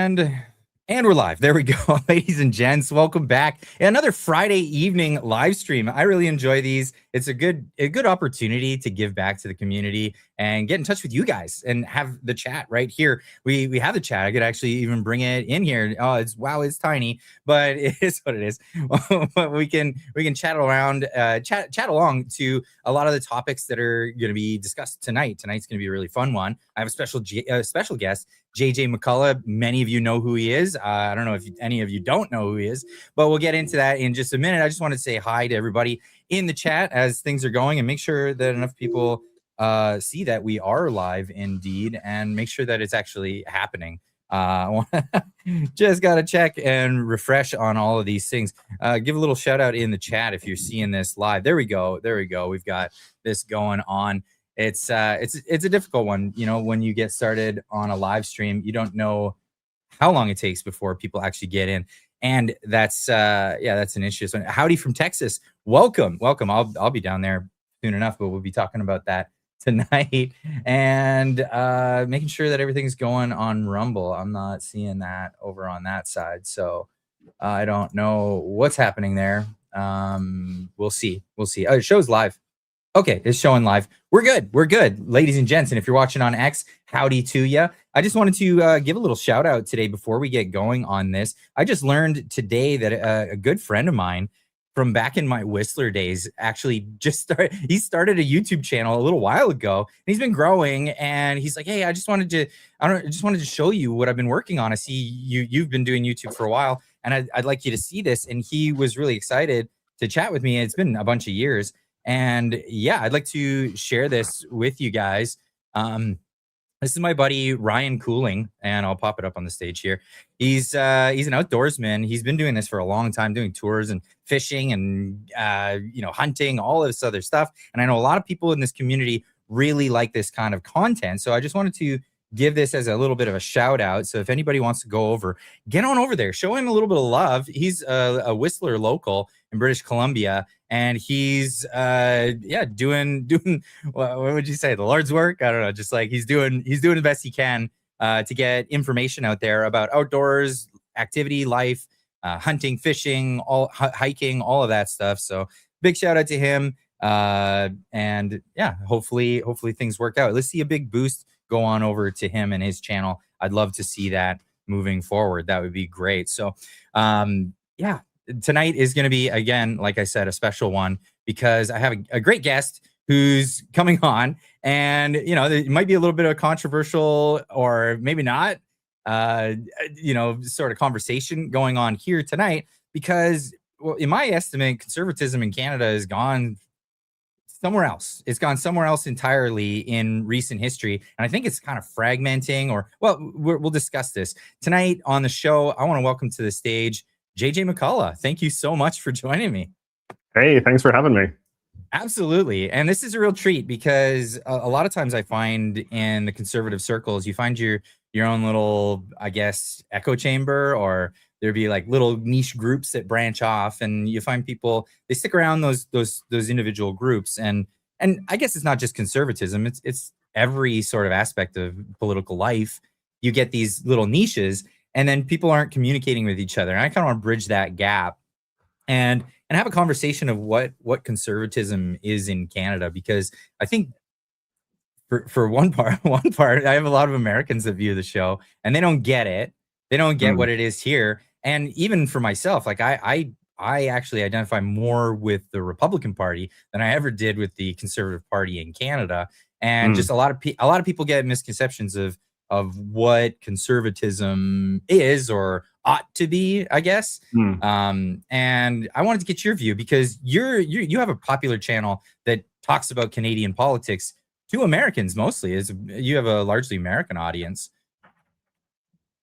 And we're live. There we go. Ladies and gents, welcome back. Another Friday evening live stream. I really enjoy these. It's a good opportunity to give back to the community and get in touch with you guys and have the chat right here. We have the chat. I could actually even bring it in here. Oh, it's tiny, but it is what it is. But we can chat around, chat along to a lot of the topics that are going to be discussed tonight. Tonight's going to be a really fun one. I have a special guest, JJ McCullough. Many of you know who he is. I don't know if any of you don't know who he is, but we'll get into that in just a minute. I just want to say hi to everybody in the chat as things are going, and make sure that enough people see that we are live indeed, and make sure that it's actually happening. Just got to check and refresh on all of these things. Give a little shout out in the chat if you're seeing this live. There we go. We've got this going on. It's a difficult one, you know, when you get started on a live stream. You don't know how long it takes before people actually get in, and that's an issue. So howdy from Texas. Welcome. I'll be down there soon enough, but we'll be talking about that tonight, and making sure that everything's going on Rumble. I'm not seeing that over on that side, so I don't know what's happening there. We'll see. Oh, it shows live. Okay, it's showing live. We're good, ladies and gents. And if you're watching on X, howdy to you. I just wanted to give a little shout out today before we get going on this. I just learned today that a good friend of mine from back in my Whistler days actually he started a YouTube channel a little while ago, and he's been growing. And he's like, hey, I just wanted to show you what I've been working on. I see you've been doing YouTube for a while, and I'd like you to see this. And he was really excited to chat with me. It's been a bunch of years. And yeah, I'd like to share this with you guys. This is my buddy Ryan Cooling, and I'll pop it up on the stage here. He's an outdoorsman. He's been doing this for a long time, doing tours and fishing and hunting, all of this other stuff. And I know a lot of people in this community really like this kind of content. So I just wanted to give this as a little bit of a shout out. So if anybody wants to go over, get on over there, show him a little bit of love. He's a Whistler local in British Columbia, and he's doing what would you say, the Lord's work? I don't know, just like he's doing the best he can to get information out there about outdoors activity, life, hunting, fishing, hiking, all of that stuff. So big shout out to him, and yeah, hopefully things work out. Let's see a big boost go on over to him and his channel. I'd love to see that moving forward. That would be great. So tonight is going to be, again, like I said, a special one, because I have a great guest who's coming on, and there might be a little bit of controversial, or maybe not, sort of conversation going on here tonight, because, well, in my estimate, conservatism in Canada has gone somewhere else. It's gone somewhere else entirely in recent history. And I think it's kind of fragmenting, we'll discuss this tonight on the show. I want to welcome to the stage JJ McCullough. Thank you so much for joining me. Hey, thanks for having me. Absolutely. And this is a real treat, because a lot of times I find in the conservative circles, you find your own little, I guess, echo chamber, or there'd be like little niche groups that branch off, and you find people, they stick around those individual groups. And I guess it's not just conservatism, it's every sort of aspect of political life. You get these little niches, and then people aren't communicating with each other. And I kind of want to bridge that gap and have a conversation of what conservatism is in Canada, because I think for one part, I have a lot of Americans that view the show, and they don't get it. They don't get what it is here. And even for myself, like I actually identify more with the Republican Party than I ever did with the Conservative Party in Canada. And just a lot of people get misconceptions of what conservatism is or ought to be, I guess. And I wanted to get your view, because you have a popular channel that talks about Canadian politics to Americans mostly. You have a largely American audience.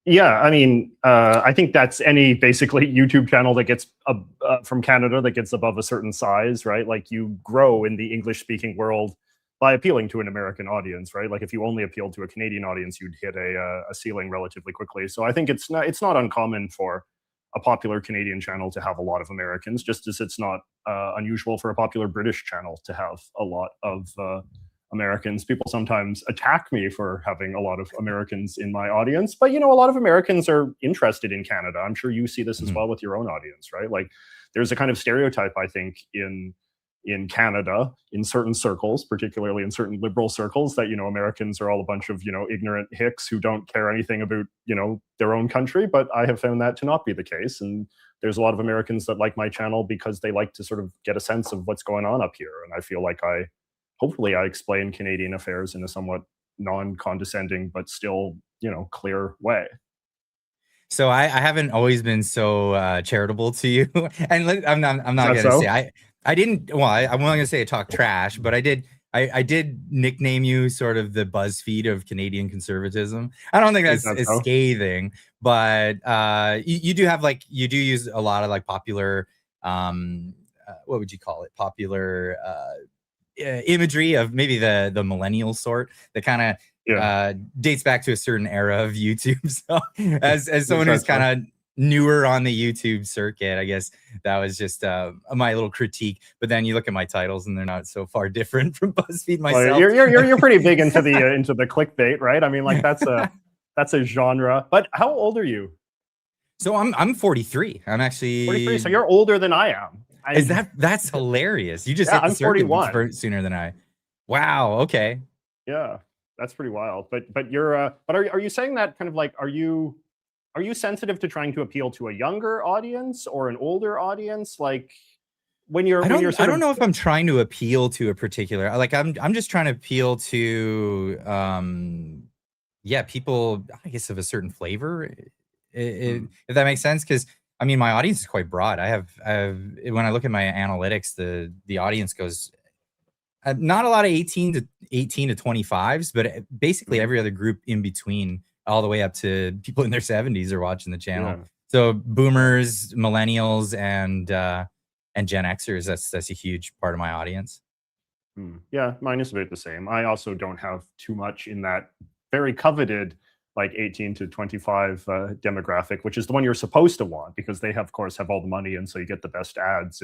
Yeah, I mean, I think that's any basically YouTube channel that gets from Canada that gets above a certain size, right? Like, you grow in the English-speaking world by appealing to an American audience, right? Like, if you only appealed to a Canadian audience, you'd hit a ceiling relatively quickly. So I think it's not uncommon for a popular Canadian channel to have a lot of Americans, just as it's not unusual for a popular British channel to have a lot of Americans. People sometimes attack me for having a lot of Americans in my audience, but a lot of Americans are interested in Canada. I'm sure you see this as well with your own audience, right? Like, there's a kind of stereotype, I think, in Canada, in certain circles, particularly in certain liberal circles, that Americans are all a bunch of ignorant hicks who don't care anything about their own country. But I have found that to not be the case, and there's a lot of Americans that like my channel because they like to sort of get a sense of what's going on up here, and I feel like hopefully I explain Canadian affairs in a somewhat non-condescending but still clear way. So I haven't always been so charitable to you, and I'm not gonna say I didn't. Well, I'm not gonna say I talk trash, but I did nickname you sort of the BuzzFeed of Canadian conservatism. I don't think that's scathing, but you do have you do use a lot of popular what would you call it? Popular imagery of maybe the millennial sort that kind of dates back to a certain era of YouTube. So as someone who's kind of newer on the YouTube circuit, I guess that was just my little critique. But then you look at my titles and they're not so far different from BuzzFeed myself. Well, you're pretty big into the clickbait, right? I mean, that's a genre. But how old are you? So I'm 43. I'm actually 43. So you're older than I am. That's hilarious. You just hit the circuit 41 sooner than I. Wow. Okay. Yeah, that's pretty wild. But you're but are you saying that kind of are you sensitive to trying to appeal to a younger audience or an older audience? Like I don't know if I'm trying to appeal to a particular, I'm just trying to appeal to people, I guess, of a certain flavor, if that makes sense. Because I mean, my audience is quite broad. I have when I look at my analytics, the audience goes not a lot of 18 to 25s, but basically every other group in between, all the way up to people in their 70s are watching the channel. Yeah. So boomers, millennials, and Gen Xers, that's a huge part of my audience. Yeah, mine is about the same. I also don't have too much in that very coveted 18 to 25 demographic, which is the one you're supposed to want, because they of course have all the money, and so you get the best ads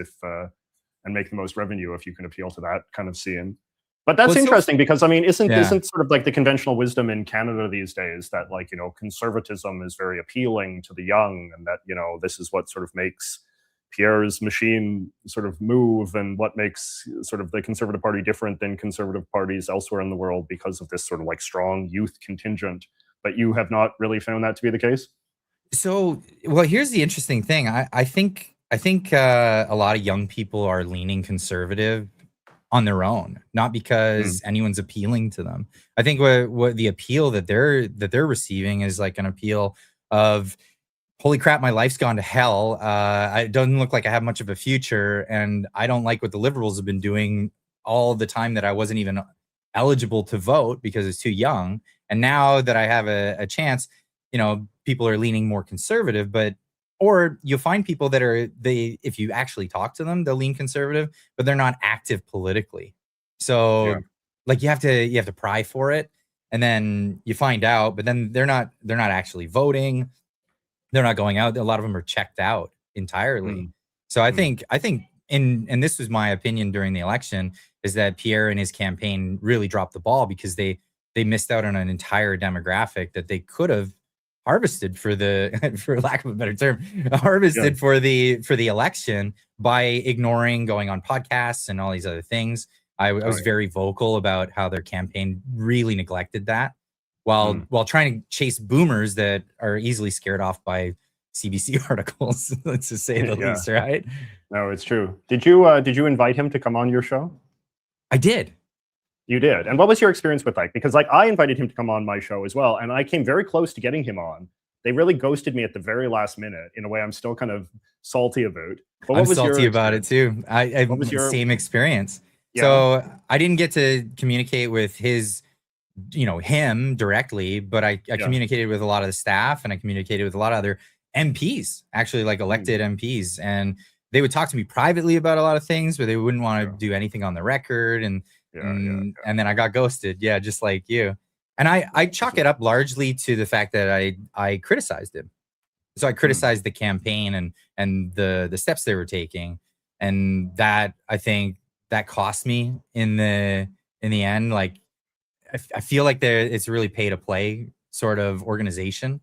and make the most revenue if you can appeal to that kind of scene. But that's interesting because I mean, isn't sort of the conventional wisdom in Canada these days that conservatism is very appealing to the young, and that this is what sort of makes Pierre's machine sort of move, and what makes sort of the Conservative Party different than conservative parties elsewhere in the world, because of this sort of strong youth contingent. But you have not really found that to be the case? So, well, here's the interesting thing. I think a lot of young people are leaning conservative on their own, not because anyone's appealing to them. I think what the appeal that they're receiving is an appeal of, holy crap, my life's gone to hell. It doesn't look like I have much of a future, and I don't like what the liberals have been doing all the time that I wasn't even eligible to vote because it's too young. And now that I have a chance, people are leaning more conservative. Or you'll find people that if you actually talk to them, they'll lean conservative, but they're not active politically. So you have to pry for it, and then you find out, but then they're not actually voting. They're not going out. A lot of them are checked out entirely. So I think, and this was my opinion during the election, is that Pierre and his campaign really dropped the ball, because they missed out on an entire demographic that they could have harvested for lack of a better term, for the election, by ignoring going on podcasts and all these other things. I was very vocal about how their campaign really neglected that, while trying to chase boomers that are easily scared off by CBC articles, let's just say the least, right? No, it's true. Did you invite him to come on your show? I did. You did. And what was your experience with Because I invited him to come on my show as well, and I came very close to getting him on. They really ghosted me at the very last minute in a way I'm still kind of salty about. But I'm salty about it too. I had the same experience. Yeah. So I didn't get to communicate with him directly, but I communicated with a lot of the staff, and I communicated with a lot of other MPs, actually, elected MPs. And they would talk to me privately about a lot of things, but they wouldn't want to do anything on the record. And then I got ghosted. Yeah, just like you. And I chalk it up largely to the fact that I criticized him. So I criticized the campaign and the steps they were taking. And that, I think, that cost me in the in the end. Like I feel like it's a really pay to play sort of organization.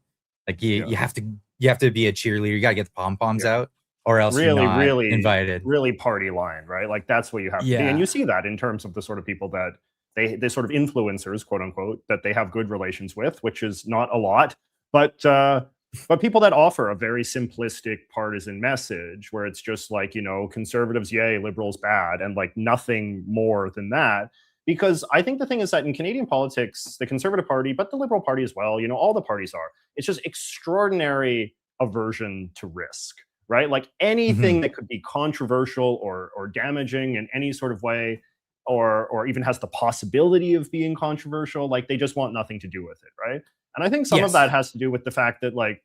Like you have to be a cheerleader. You got to get the pom poms out, or else you're Really, not really, invited. really party line, right? Like that's what you have to be, and Yeah. you see that in terms of the sort of people that they sort of influencers, quote unquote, that they have good relations with, which is not a lot, but people that offer a very simplistic partisan message where it's just like, you know, conservatives yay, liberals bad, and like nothing more than that. Because I think the thing is that in Canadian politics, the Conservative Party, but the Liberal Party as well, you know, all the parties are, it's just extraordinary aversion to risk, right? Like anything Mhm. that could be controversial or damaging in any sort of way, or even has the possibility of being controversial, like they just want nothing to do with it, right? And I think some of that Yes. has to do with the fact that, like,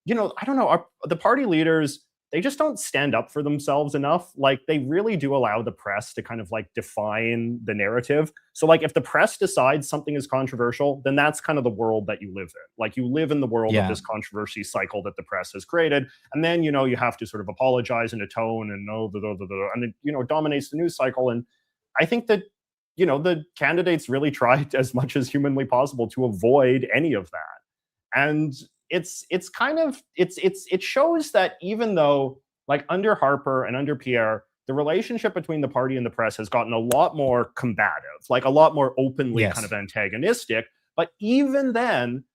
you know, I don't know, the party leaders, they just don't stand up for themselves enough. Like they really do allow the press to kind of like define the narrative. So like if the press decides something is controversial, then that's kind of the world that you live in. Like you live in the world of Yeah. this controversy cycle that the press has created. And then, you know, you have to sort of apologize in a tone and no, and it, you know, dominates the news cycle. And I think that, you know, the candidates really tried as much as humanly possible to avoid any of that. And it's kind of it shows that even though like under Harper and under Pierre, the relationship between the party and the press has gotten a lot more combative, like a lot more openly kind of Yes. antagonistic. But even then,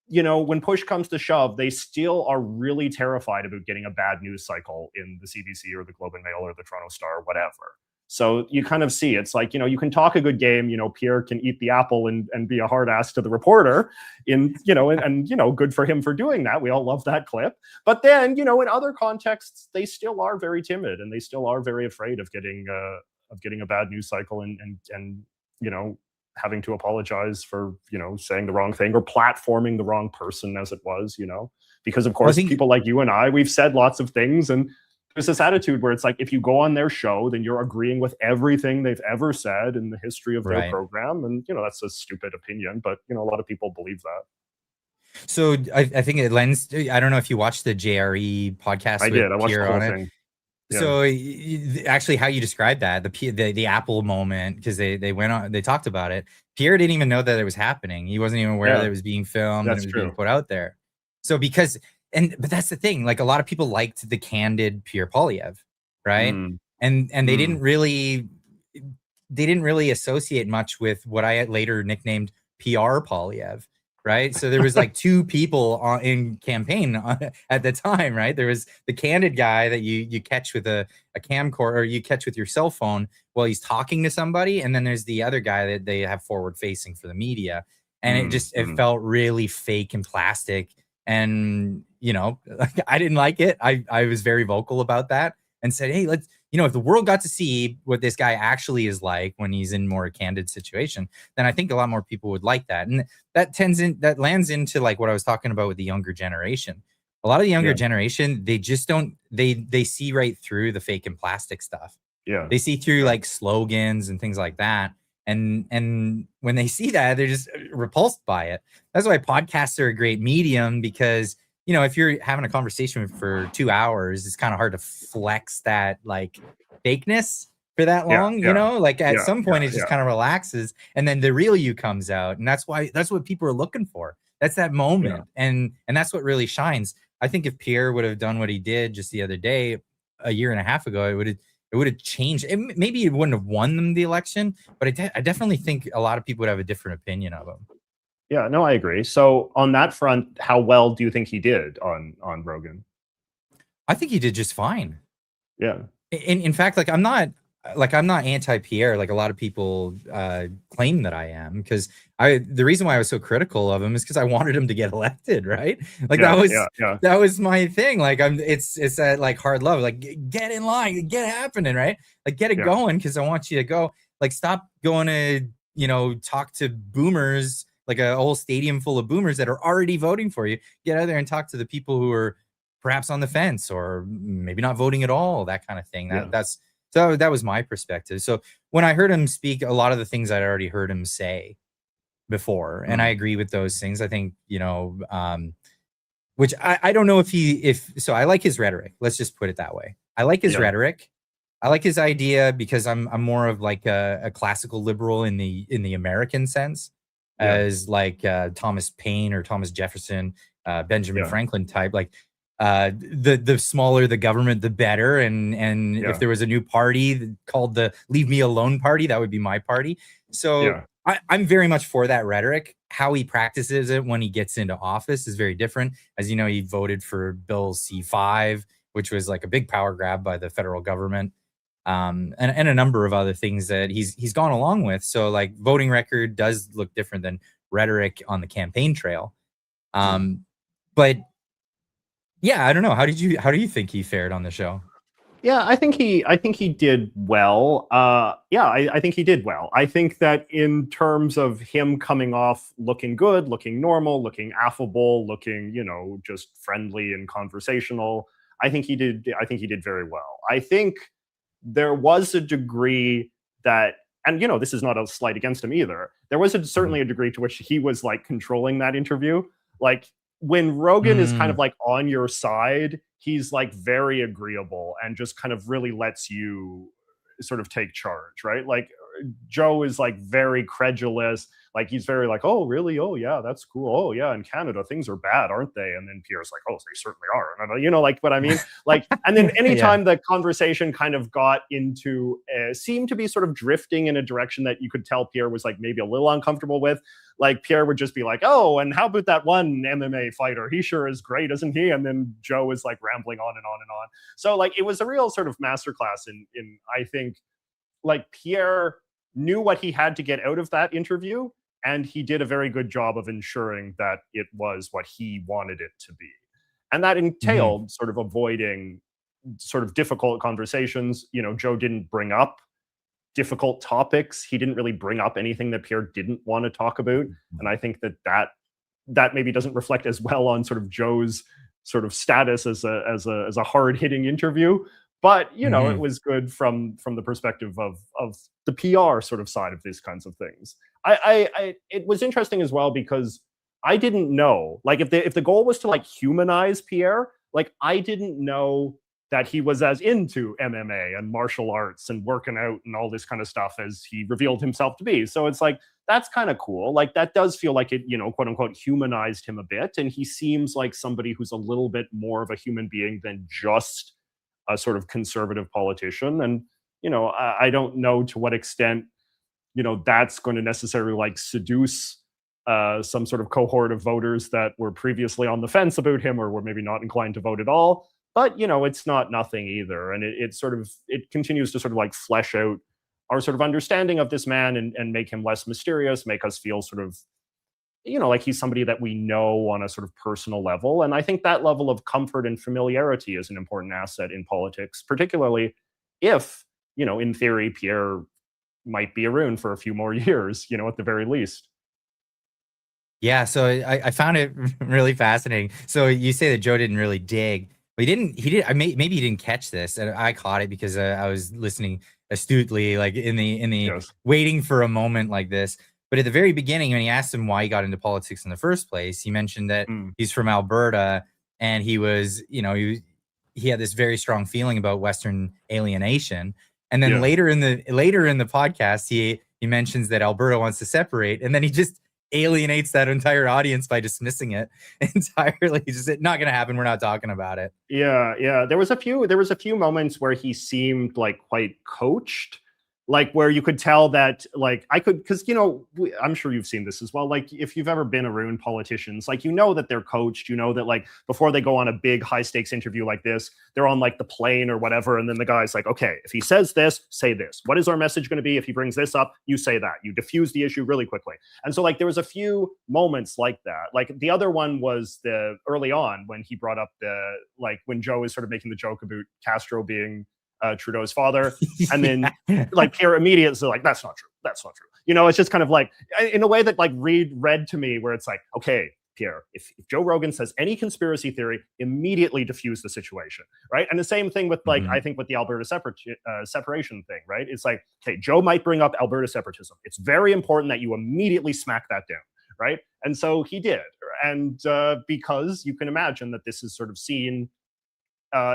you know, when push comes to shove, they still are really terrified about getting a bad news cycle in the CBC or the Globe and Mail or the Toronto Star or whatever. So you kind of see it's like, you know, you can talk a good game, you know, Pierre can eat the apple and be a hard ass to the reporter in, you know, and, you know, good for him for doing that. We all love that clip. But then, you know, in other contexts, they still are very timid and they still are very afraid of getting a bad news cycle and, you know, having to apologize for, you know, saying the wrong thing or platforming the wrong person as it was, you know, because of Well, I course, think people like you and I, we've said lots of things, and there's this attitude where it's like if you go on their show, then you're agreeing with everything they've ever said in the history of their right. program. And, you know, that's a stupid opinion, but, you know, a lot of people believe that. So I think it lends. I don't know if you watched the JRE podcast I with did. I watched the Pierre whole on it. thing. Yeah. So actually, how you described that, the Apple moment, because they went on, they talked about it. Pierre didn't even know that it was happening. He wasn't even aware that Yeah. it was being filmed and it That's was being true. put out there. So because but that's the thing. Like a lot of people liked the candid Pierre Polyev, right? Mm, And mm, they didn't really associate much with what I had later nicknamed PR Polyev, right? So there was like two people in campaign at the time, right? There was the candid guy that you catch with a camcorder, or you catch with your cell phone while he's talking to somebody, and then there's the other guy that they have forward facing for the media, and it mm. felt really fake and plastic, and you know, I didn't like it. I was very vocal about that and said, hey, let's, you know, if the world got to see what this guy actually is like when he's in more candid situation, then I think a lot more people would like that. And that lands into like what I was talking about with the younger generation. A lot of the younger Yeah. generation, they just don't they see right through the fake and plastic stuff. Yeah. They see through Yeah. like slogans and things like that. And when they see that, they're just repulsed by it. That's why podcasts are a great medium, because you know, if you're having a conversation for 2 hours, it's kind of hard to flex that like fakeness for that Yeah. long, you Yeah. know, like at Yeah. some point it Yeah. just kind of relaxes and then the real you comes out. And that's what people are looking for. That's that Yeah. moment. And that's what really shines. I think if Pierre would have done what he did just the other day, a year and a half ago, it would have changed. Maybe it wouldn't have won them the election, but I definitely think a lot of people would have a different opinion of him. Yeah. No, I agree. So on that front, how well do you think he did on Rogan? I think he did just fine. Yeah. In fact, I'm not anti Pierre like a lot of people claim that I am, because the reason why I was so critical of him is because I wanted him to get elected, right? Like Yeah. Yeah. Yeah. that was my thing. Like it's that like hard love, like get in line, get it happening, right? Like get it Yeah. going, because I want you to go. Like stop going to, you know, talk to boomers, like a whole stadium full of boomers that are already voting for you. Get out there and talk to the people who are perhaps on the fence or maybe not voting at all, that kind of thing. Yeah. So that was my perspective. So when I heard him speak, a lot of the things I'd already heard him say before, and I Mm. agree with those things. I think, you know, which I don't know if so I like his rhetoric. Let's just put it that way. I like his Yeah. rhetoric. I like his idea because I'm more of like a classical liberal in the American sense, Yeah, as like Thomas Paine or Thomas Jefferson, Benjamin yeah, Franklin type. Like the smaller the government, the better. And if yeah, there was a new party called the Leave Me Alone Party, that would be my party. So yeah, I'm very much for that rhetoric. How he practices it when he gets into office is very different. As you know, he voted for Bill C5, which was like a big power grab by the federal government, and a number of other things that he's gone along with. So like voting record does look different than rhetoric on the campaign trail. mm. Um, but yeah, I don't know. How do you think he fared on the show? Yeah. I think he did well. Yeah, I think he did well. I think that in terms of him coming off looking good, looking normal, looking affable, looking, you know, just friendly and conversational, I think he did. I think he did very well. I think there was a degree that, and you know, this is not a slight against him either, there was Mhm. certainly a degree to which he was like controlling that interview. Like when Rogan is kind of Mm, like on your side, he's like very agreeable and just kind of really lets you sort of take charge, right? Like Joe is like very credulous. Like he's very like, oh, really? Oh, yeah, that's cool. Oh, yeah, in Canada things are bad, aren't they? And then Pierre's like, oh, they certainly are. And you know, like what I mean? Like, and then yeah. anytime the conversation kind of got into, seemed to be sort of drifting in a direction that you could tell Pierre was like maybe a little uncomfortable with. Like Pierre would just be like, oh, and how about that one MMA fighter? He sure is great, isn't he? And then Joe is like rambling on and on and on. So like it was a real sort of masterclass in I think like Pierre knew what he had to get out of that interview, and he did a very good job of ensuring that it was what he wanted it to be. And that Mhm. entailed sort of avoiding sort of difficult conversations. You know, Joe didn't bring up difficult topics. He didn't really bring up anything that Pierre didn't want to talk about. And I think that that maybe doesn't reflect as well on sort of Joe's sort of status as a hard hitting interview. But you know, it Mhm. was good from the perspective of the PR sort of side of these kinds of things. I it was interesting as well because I didn't know, like, if the goal was to like humanize Pierre, like I didn't know that he was as into MMA and martial arts and working out and all this kind of stuff as he revealed himself to be. So it's like that's kind of cool. Like that does feel like it, you know, quote unquote, humanized him a bit. And he seems like somebody who's a little bit more of a human being than just a sort of conservative politician. And, you know, I don't know to what extent, you know, that's going to necessarily like seduce some sort of cohort of voters that were previously on the fence about him or were maybe not inclined to vote at all. But you know, it's not nothing either, and it sort of it continues to sort of like flesh out our sort of understanding of this man and make him less mysterious, make us feel sort of, you know, like he's somebody that we know on a sort of personal level. And I think that level of comfort and familiarity is an important asset in politics, particularly if, you know, in theory, Pierre might be around for a few more years, you know, at the very least. Yeah, so I found it really fascinating. So you say that Joe didn't really dig, but he did. Maybe he didn't catch this, and I caught it because I was listening astutely, like in the Yes. waiting for a moment like this. But at the very beginning, when he asked him why he got into politics in the first place, he mentioned that Mm, he's from Alberta, and he was, you know, he had this very strong feeling about Western alienation. And then yeah. later in the podcast, he mentions that Alberta wants to separate, and then he just alienates that entire audience by dismissing it entirely. Just not going to happen. We're not talking about it. Yeah, yeah. There was a few moments where he seemed like quite coached, like where you could tell that like I could, because you know I'm sure you've seen this as well. Like if you've ever been around politicians, like you know that they're coached. You know that like before they go on a big high stakes interview like this, they're on like the plane or whatever, and then the guy's like, okay, if he says this, say this. What is our message going to be? If he brings this up, you say that. You diffuse the issue really quickly. And so like there was a few moments like that. Like the other one was the early on when he brought up the like when Joe is sort of making the joke about Castro being Trudeau's father, and then Yeah. like Pierre immediately like that's not true. That's not true. You know, it's just kind of like in a way that like read to me where it's like, okay, Pierre, if Joe Rogan says any conspiracy theory, immediately diffuse the situation, right? And the same thing with like I Mhm. think with the Alberta separation thing, right? It's like, okay, Joe might bring up Alberta separatism. It's very important that you immediately smack that down, right? And so he did, and because you can imagine that this is sort of seen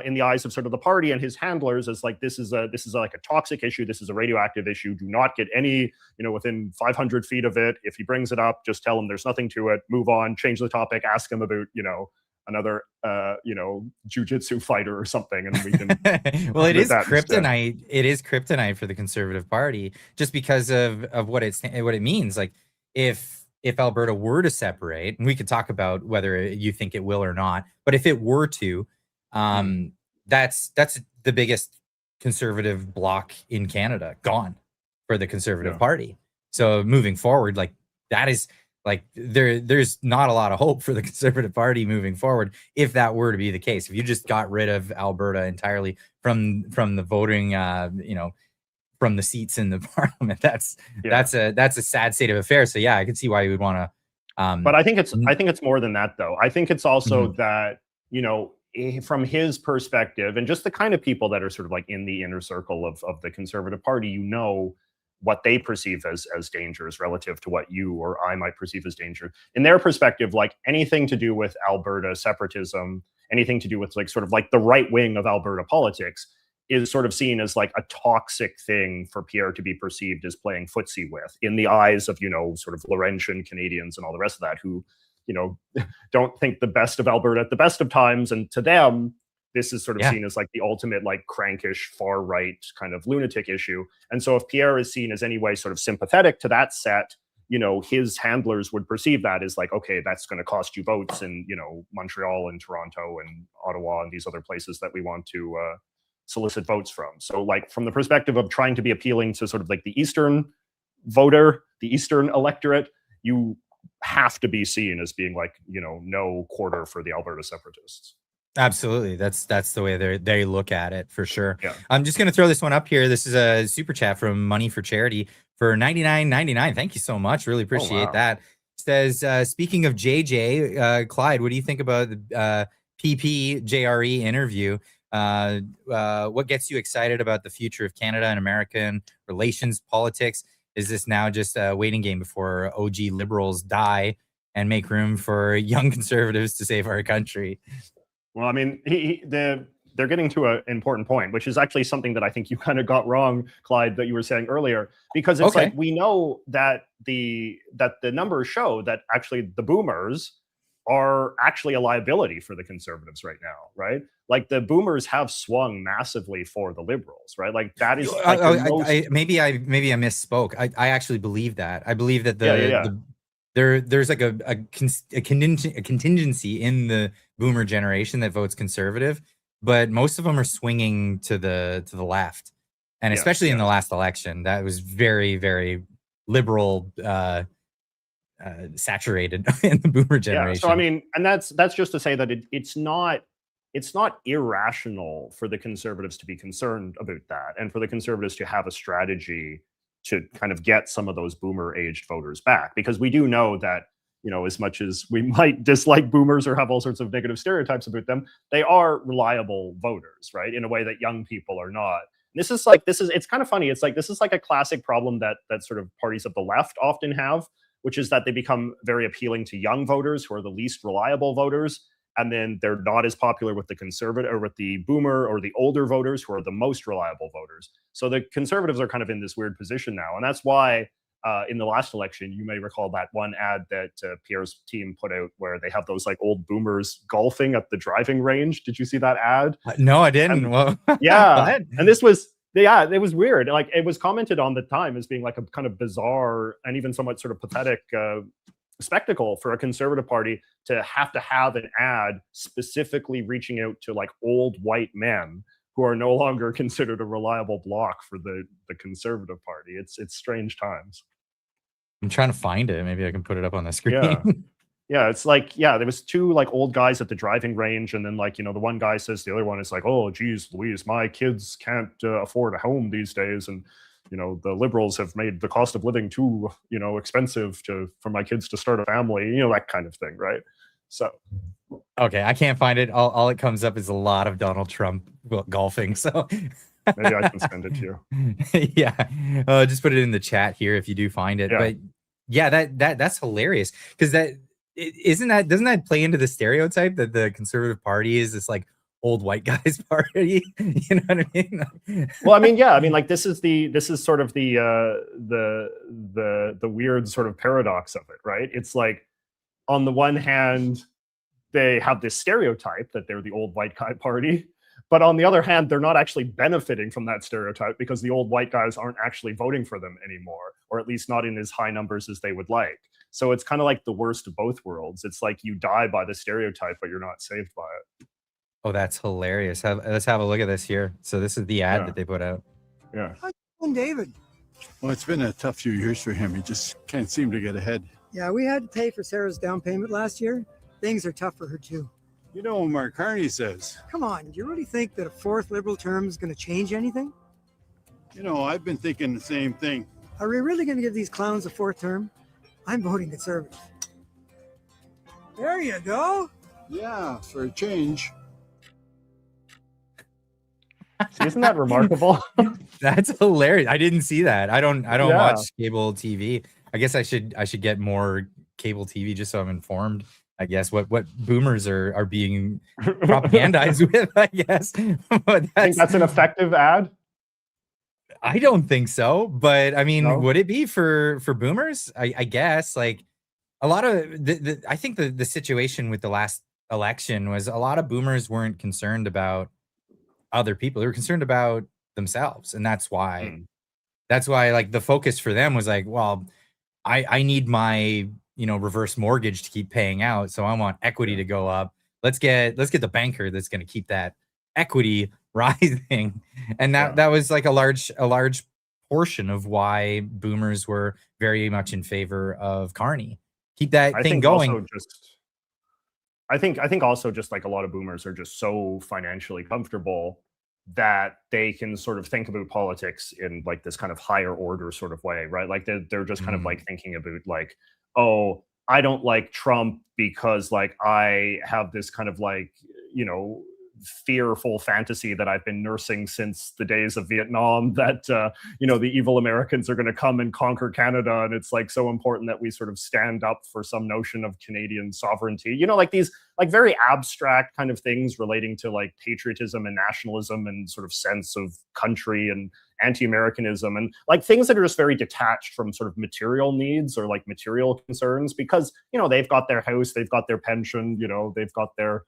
in the eyes of sort of the party and his handlers as like this is like a toxic issue, this is a radioactive issue, do not get any within 500 feet of it. If he brings it up, just tell him there's nothing to it, move on, change the topic, ask him about another jiu-jitsu fighter or something, and we can well, it is kryptonite instead. It is kryptonite for the Conservative Party, just because of what it means. Like if Alberta were to separate, and we could talk about whether you think it will or not, but if it were to, that's the biggest Conservative bloc in Canada gone for the Conservative Party. So moving forward, like that is like there's not a lot of hope for the Conservative Party moving forward if that were to be the case. If you just got rid of Alberta entirely from the voting, from the seats in the parliament, that's a sad state of affairs. So yeah, I can see why you would want to. But I think it's more than that, though. I think it's also that from his perspective, and just the kind of people that are sort of like in the inner circle of the Conservative Party, what they perceive as dangers relative to what you or I might perceive as danger. In their perspective, like anything to do with Alberta separatism, anything to do with like sort of like the right wing of Alberta politics is sort of seen as like a toxic thing for Pierre to be perceived as playing footsie with in the eyes of, sort of Laurentian Canadians and all the rest of that who, don't think the best of Alberta at the best of times. And to them, this is sort of seen as like the ultimate like crankish far right kind of lunatic issue. And so if Pierre is seen as any way sort of sympathetic to that set, his handlers would perceive that as like, okay, that's going to cost you votes in, Montreal and Toronto and Ottawa and these other places that we want to solicit votes from. So like from the perspective of trying to be appealing to sort of like the Eastern voter, the Eastern electorate, you have to be seen as being like, no quarter for the Alberta separatists. Absolutely. That's the way they look at it for sure. Yeah. I'm just going to throw this one up here. This is a super chat from Money for Charity for $99.99. Thank you so much. Really appreciate that. It says, speaking of JJ, Clyde, what do you think about the PP JRE interview? What gets you excited about the future of Canada and American relations politics? Is this now just a waiting game before OG liberals die and make room for young conservatives to save our country? Well, I mean, they're getting to an important point, which is actually something that I think you kind of got wrong, Clyde, that you were saying earlier, because it's like we know that the numbers show that actually the boomers are actually a liability for the conservatives right now, right? Like the boomers have swung massively for the liberals, right? Like that is like maybe I misspoke. I actually believe that. I believe that there's like a contingency in the boomer generation that votes conservative, but most of them are swinging to the left, and especially in the last election, that was very, very liberal saturated in the boomer generation. So I mean, and that's just to say that it's not irrational for the conservatives to be concerned about that, and for the conservatives to have a strategy to kind of get some of those boomer aged voters back, because we do know that, as much as we might dislike boomers or have all sorts of negative stereotypes about them, they are reliable voters, right? In a way that young people are not. And it's kind of funny. It's like, this is like a classic problem that sort of parties of the left often have, which is that they become very appealing to young voters who are the least reliable voters. And then they're not as popular with the conservative or with the boomer or the older voters who are the most reliable voters. So the conservatives are kind of in this weird position now. And that's why in the last election, you may recall that one ad that Pierre's team put out where they have those like old boomers golfing at the driving range. Did you see that ad? No, I didn't. And, yeah. And this was, it was weird. Like it was commented on the time as being like a kind of bizarre and even somewhat sort of pathetic spectacle for a conservative party to have an ad specifically reaching out to like old white men who are no longer considered a reliable bloc for the conservative party. It's strange times. I'm trying to find it. Maybe I can put it up on the screen. Yeah, it's like, there was two like old guys at the driving range, and then like, the one guy says the other one is like, oh geez Louise, my kids can't afford a home these days, and the liberals have made the cost of living too, expensive for my kids to start a family, that kind of thing, right? So, okay, I can't find it. All it comes up is a lot of Donald Trump golfing. So maybe I can send it to you. Yeah, just put it in the chat here if you do find it. But yeah, that's hilarious, because doesn't that play into the stereotype that the Conservative Party is this like old white guys party. You know what I mean? Well, I mean, yeah, I mean, like this is sort of the weird sort of paradox of it, right? It's like on the one hand, they have this stereotype that they're the old white guy party, but on the other hand, they're not actually benefiting from that stereotype because the old white guys aren't actually voting for them anymore, or at least not in as high numbers as they would like. So it's kind of like the worst of both worlds. It's like you die by the stereotype, but you're not saved by it. Oh, that's hilarious. Let's have a look at this here. So this is the ad that they put out. Yeah. How's it going, David? Well, it's been a tough few years for him. He just can't seem to get ahead. Yeah, we had to pay for Sarah's down payment last year. Things are tough for her too. You know what Mark Carney says. Come on, do you really think that a fourth Liberal term is going to change anything? You know, I've been thinking the same thing. Are we really going to give these clowns a fourth term? I'm voting Conservative. There you go. Yeah, for a change. See, isn't that remarkable? That's hilarious. I didn't see that. I don't Yeah. watch cable TV. I guess I should get more cable TV just so I'm informed. I guess what boomers are being propagandized with, I guess. But I think that's an effective ad. I don't think so, but I mean, No? would it be for boomers? I guess like a lot of I think the situation with the last election was a lot of boomers weren't concerned about other people. They were concerned about themselves, and that's why like the focus for them was like, well, I need my reverse mortgage to keep paying out, so I want equity to go up. Let's get the banker that's going to keep that equity rising. And that was like a large portion of why boomers were very much in favor of Carney. Keep that thing going. I think also just like a lot of boomers are just so financially comfortable that they can sort of think about politics in like this kind of higher order sort of way, right? Like they're just kind of like thinking about like, oh, I don't like Trump because like I have this kind of like, fearful fantasy that I've been nursing since the days of Vietnam that the evil Americans are going to come and conquer Canada, and it's like so important that we sort of stand up for some notion of Canadian sovereignty, like these like very abstract kind of things relating to like patriotism and nationalism and sort of sense of country and anti-Americanism, and like things that are just very detached from sort of material needs or like material concerns, because they've got their house, they've got their pension, they've got their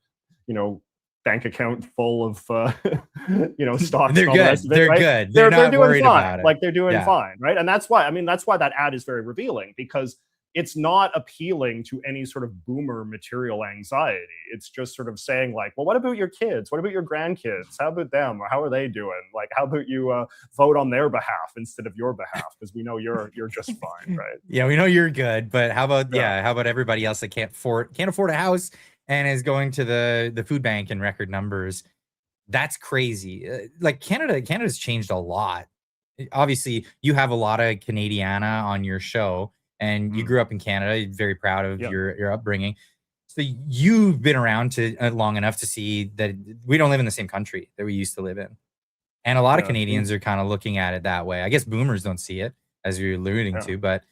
bank account full of stocks. They're good. They're right? good. They're not doing worried fine. about it. Like they're doing fine, right? And that's why that ad is very revealing, because it's not appealing to any sort of boomer material anxiety. It's just sort of saying like, well, what about your kids? What about your grandkids? How about them? Or how are they doing? Like, how about you vote on their behalf instead of your behalf? Because we know you're just fine, right? Yeah, we know you're good, but how about how about everybody else that can't afford a house and is going to the food bank in record numbers? That's crazy. Like Canada's changed a lot. Obviously, you have a lot of Canadiana on your show, and you grew up in Canada. You're very proud of your upbringing. So you've been around long enough to see that we don't live in the same country that we used to live in. And a lot of Canadians are kind of looking at it that way. I guess boomers don't see it, as you're alluding to, but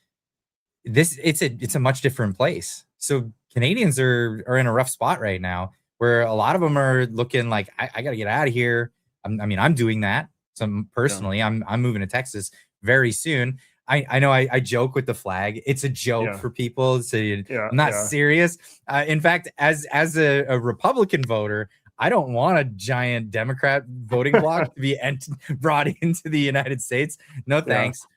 it's a much different place. So Canadians are in a rough spot right now, where a lot of them are looking like, I got to get out of here. I'm doing that. So personally, I'm moving to Texas very soon. I know I joke with the flag. It's a joke for people. So I'm not serious. In fact, as a Republican voter, I don't want a giant Democrat voting bloc to be brought into the United States. No thanks.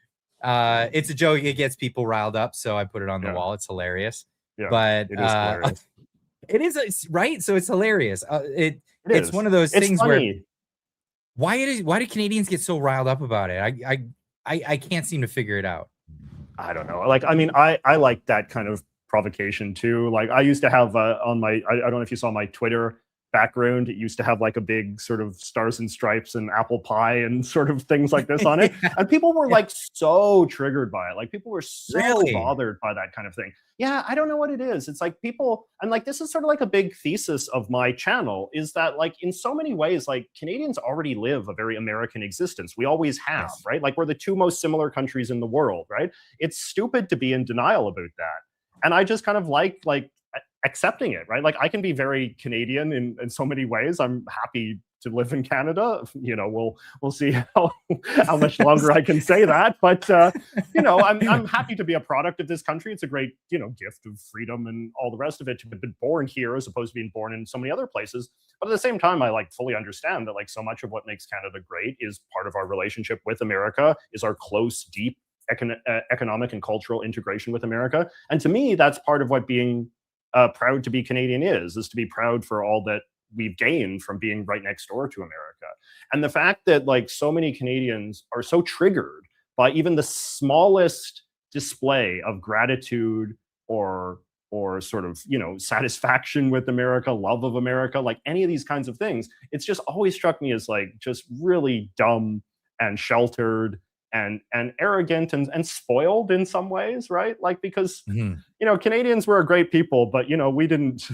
It's a joke. It gets people riled up, so I put it on the wall. It's hilarious. Yeah, but it is hilarious. It is right. So it's hilarious. It's is. One of those things funny. where why do Canadians get so riled up about it? I can't seem to figure it out. I don't know. Like, I mean, I like that kind of provocation too. Like I used to have on my, I don't know if you saw my Twitter background, it used to have like a big sort of stars and stripes and apple pie and sort of things like this on it. And people were like so triggered by it. Like people were so bothered by that kind of thing. Yeah, I don't know what it is. It's like people, and like this is sort of like a big thesis of my channel, is that like in so many ways, like Canadians already live a very American existence. We always have, right? Like we're the two most similar countries in the world, right? It's stupid to be in denial about that. And I just kind of like accepting it, right? Like I can be very Canadian in so many ways. I'm happy to live in Canada. You know, we'll see how much longer I can say that. But you know, I'm happy to be a product of this country. It's a great, you know, gift of freedom and all the rest of it to have been born here as opposed to being born in so many other places. But at the same time, I like fully understand that like so much of what makes Canada great is part of our relationship with America, is our close, deep economic and cultural integration with America. And to me, that's part of what being proud to be Canadian is to be proud for all that we've gained from being right next door to America. And the fact that like so many Canadians are so triggered by even the smallest display of gratitude or sort of, you know, satisfaction with America, love of America, like any of these kinds of things, it's just always struck me as like just really dumb and sheltered and arrogant and spoiled in some ways, right? Like because you know, Canadians were a great people, but you know, we didn't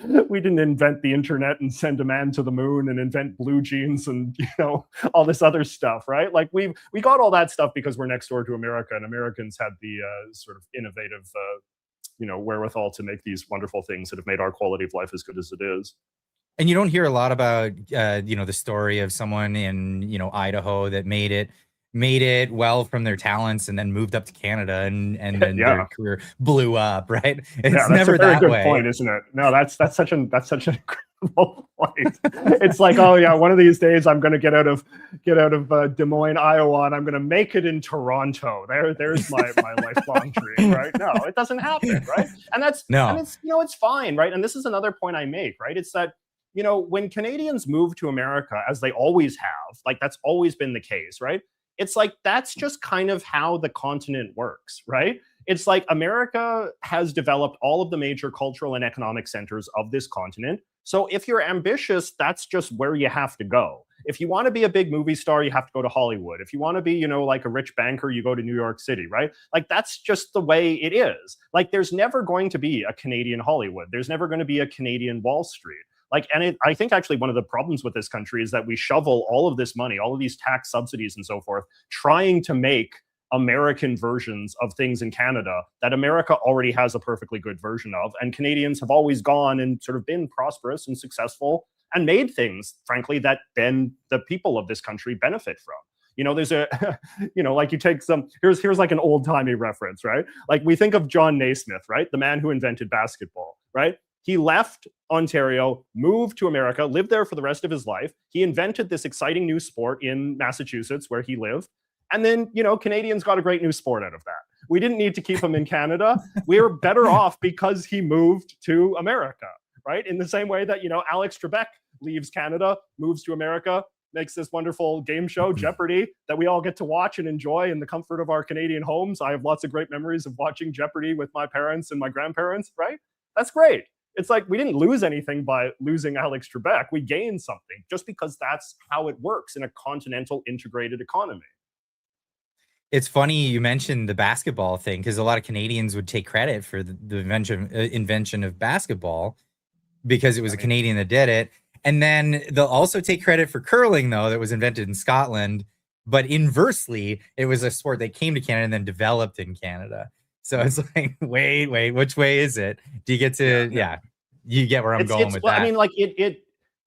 invent the internet and send a man to the moon and invent blue jeans and, you know, all this other stuff, right? Like we got all that stuff because we're next door to America, and Americans had the sort of innovative you know, wherewithal to make these wonderful things that have made our quality of life as good as it is. And you don't hear a lot about you know, the story of someone in, you know, Idaho that made it well from their talents and then moved up to Canada and then their career blew up, right? It's that's never a very that good way. point, isn't it? No, that's such an incredible point. It's like, oh yeah, one of these days I'm going to get out of Des Moines, Iowa, and I'm going to make it in Toronto. There's my lifelong dream, right? No, it doesn't happen, right? And that's and it's, you know, it's fine, right? And this is another point I make, right? It's that, you know, when Canadians move to America, as they always have, like that's always been the case, right? It's like that's just kind of how the continent works, right? It's like America has developed all of the major cultural and economic centers of this continent. So if you're ambitious, that's just where you have to go. If you want to be a big movie star, you have to go to Hollywood. If you want to be, you know, like a rich banker, you go to New York City, right? Like that's just the way it is. Like there's never going to be a Canadian Hollywood. There's never going to be a Canadian Wall Street. Like, and I think actually one of the problems with this country is that we shovel all of this money, all of these tax subsidies and so forth, trying to make American versions of things in Canada that America already has a perfectly good version of. And Canadians have always gone and sort of been prosperous and successful and made things, frankly, that then the people of this country benefit from. You know, there's a, you know, like you take some, here's like an old timey reference, right? Like we think of John Naismith, right? The man who invented basketball, right? He left Ontario, moved to America, lived there for the rest of his life. He invented this exciting new sport in Massachusetts where he lived. And then, you know, Canadians got a great new sport out of that. We didn't need to keep him in Canada. We were better off because he moved to America, right? In the same way that, you know, Alex Trebek leaves Canada, moves to America, makes this wonderful game show, Jeopardy, that we all get to watch and enjoy in the comfort of our Canadian homes. I have lots of great memories of watching Jeopardy with my parents and my grandparents, right? That's great. It's like we didn't lose anything by losing Alex Trebek. We gained something just because that's how it works in a continental integrated economy. It's funny you mentioned the basketball thing because a lot of Canadians would take credit for the invention of basketball because it was a Canadian that did it. And then they'll also take credit for curling, though, that was invented in Scotland. But inversely, it was a sport that came to Canada and then developed in Canada. So it's like, wait, which way is it? Do you get to, you get where I'm going with that. I mean, like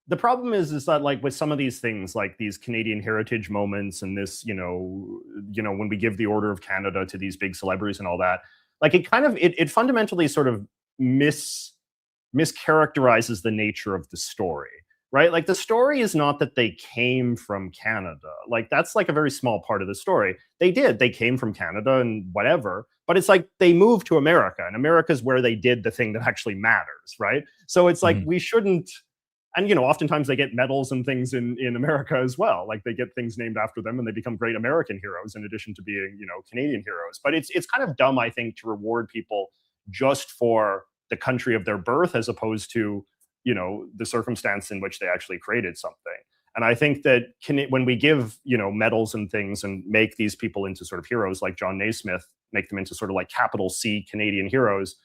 the problem is that like with some of these things, like these Canadian heritage moments and this, you know, when we give the Order of Canada to these big celebrities and all that, like it kind of, it fundamentally sort of mischaracterizes the nature of the story, right? Like the story is not that they came from Canada. Like that's like a very small part of the story. They came from Canada and whatever, but it's like they moved to America, and America's where they did the thing that actually matters, right? So it's like we shouldn't, and you know, oftentimes they get medals and things in America as well. Like they get things named after them and they become great American heroes in addition to being, you know, Canadian heroes. But it's kind of dumb, I think, to reward people just for the country of their birth as opposed to, you know, the circumstance in which they actually created something. And I think that when we give, you know, medals and things and make these people into sort of heroes like John Naismith, make them into sort of like capital C Canadian heroes,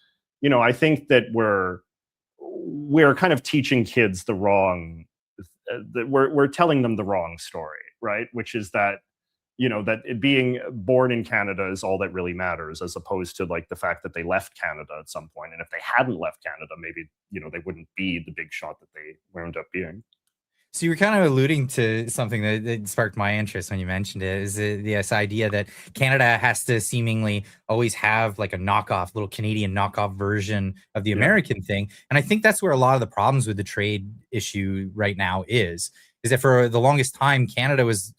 you know, I think that we're kind of teaching kids the wrong, we're telling them the wrong story, right? Which is that, that it being born in Canada is all that really matters, as opposed to like the fact that they left Canada at some point. And if they hadn't left Canada, maybe, they wouldn't be the big shot that they wound up being. So you were kind of alluding to something that sparked my interest when you mentioned it, is this idea that Canada has to seemingly always have like a knockoff, little Canadian knockoff version of the American thing. And I think that's where a lot of the problems with the trade issue right now is that for the longest time, Canada was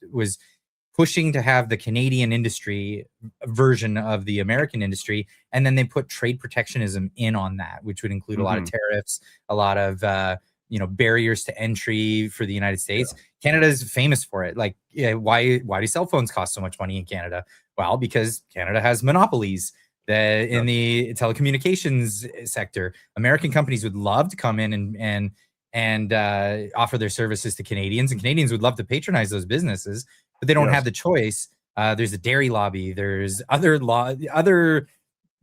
pushing to have the Canadian industry version of the American industry. And then they put trade protectionism in on that, which would include a lot of tariffs, a lot of, barriers to entry for the United States. Canada is famous for it. Like, why do cell phones cost so much money in Canada? Well, because Canada has monopolies in the telecommunications sector. American companies would love to come in and offer their services to Canadians, and Canadians would love to patronize those businesses, but they don't have the choice. There's a dairy lobby. There's other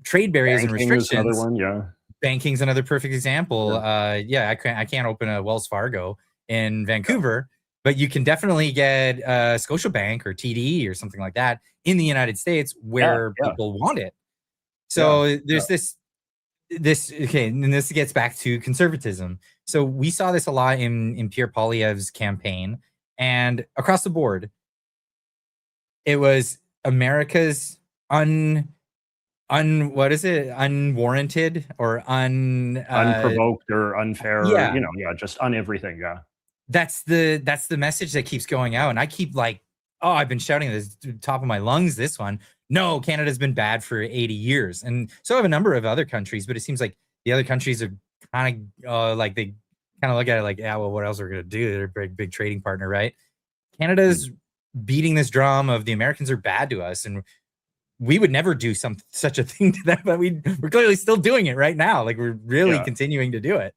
trade barriers and restrictions. Another one, Banking's another perfect example. I can't open a Wells Fargo in Vancouver, but you can definitely get Scotiabank or TD or something like that in the United States where people want it. So there's this, and this gets back to conservatism. So we saw this a lot in Pierre Poilievre's campaign, and across the board, it was America's unwarranted or unprovoked or unfair, just on everything. That's the message that keeps going out, and I keep like, I've been shouting this to the top of my lungs, this one. No, Canada's been bad for 80 years, and so have a number of other countries, but it seems like the other countries are kind of like, they kind of look at it like, well, what else are we gonna do? They're a big trading partner, right? Canada's beating this drum of the Americans are bad to us, and we would never do such a thing to them, but we're clearly still doing it right now. Like, we're really continuing to do it.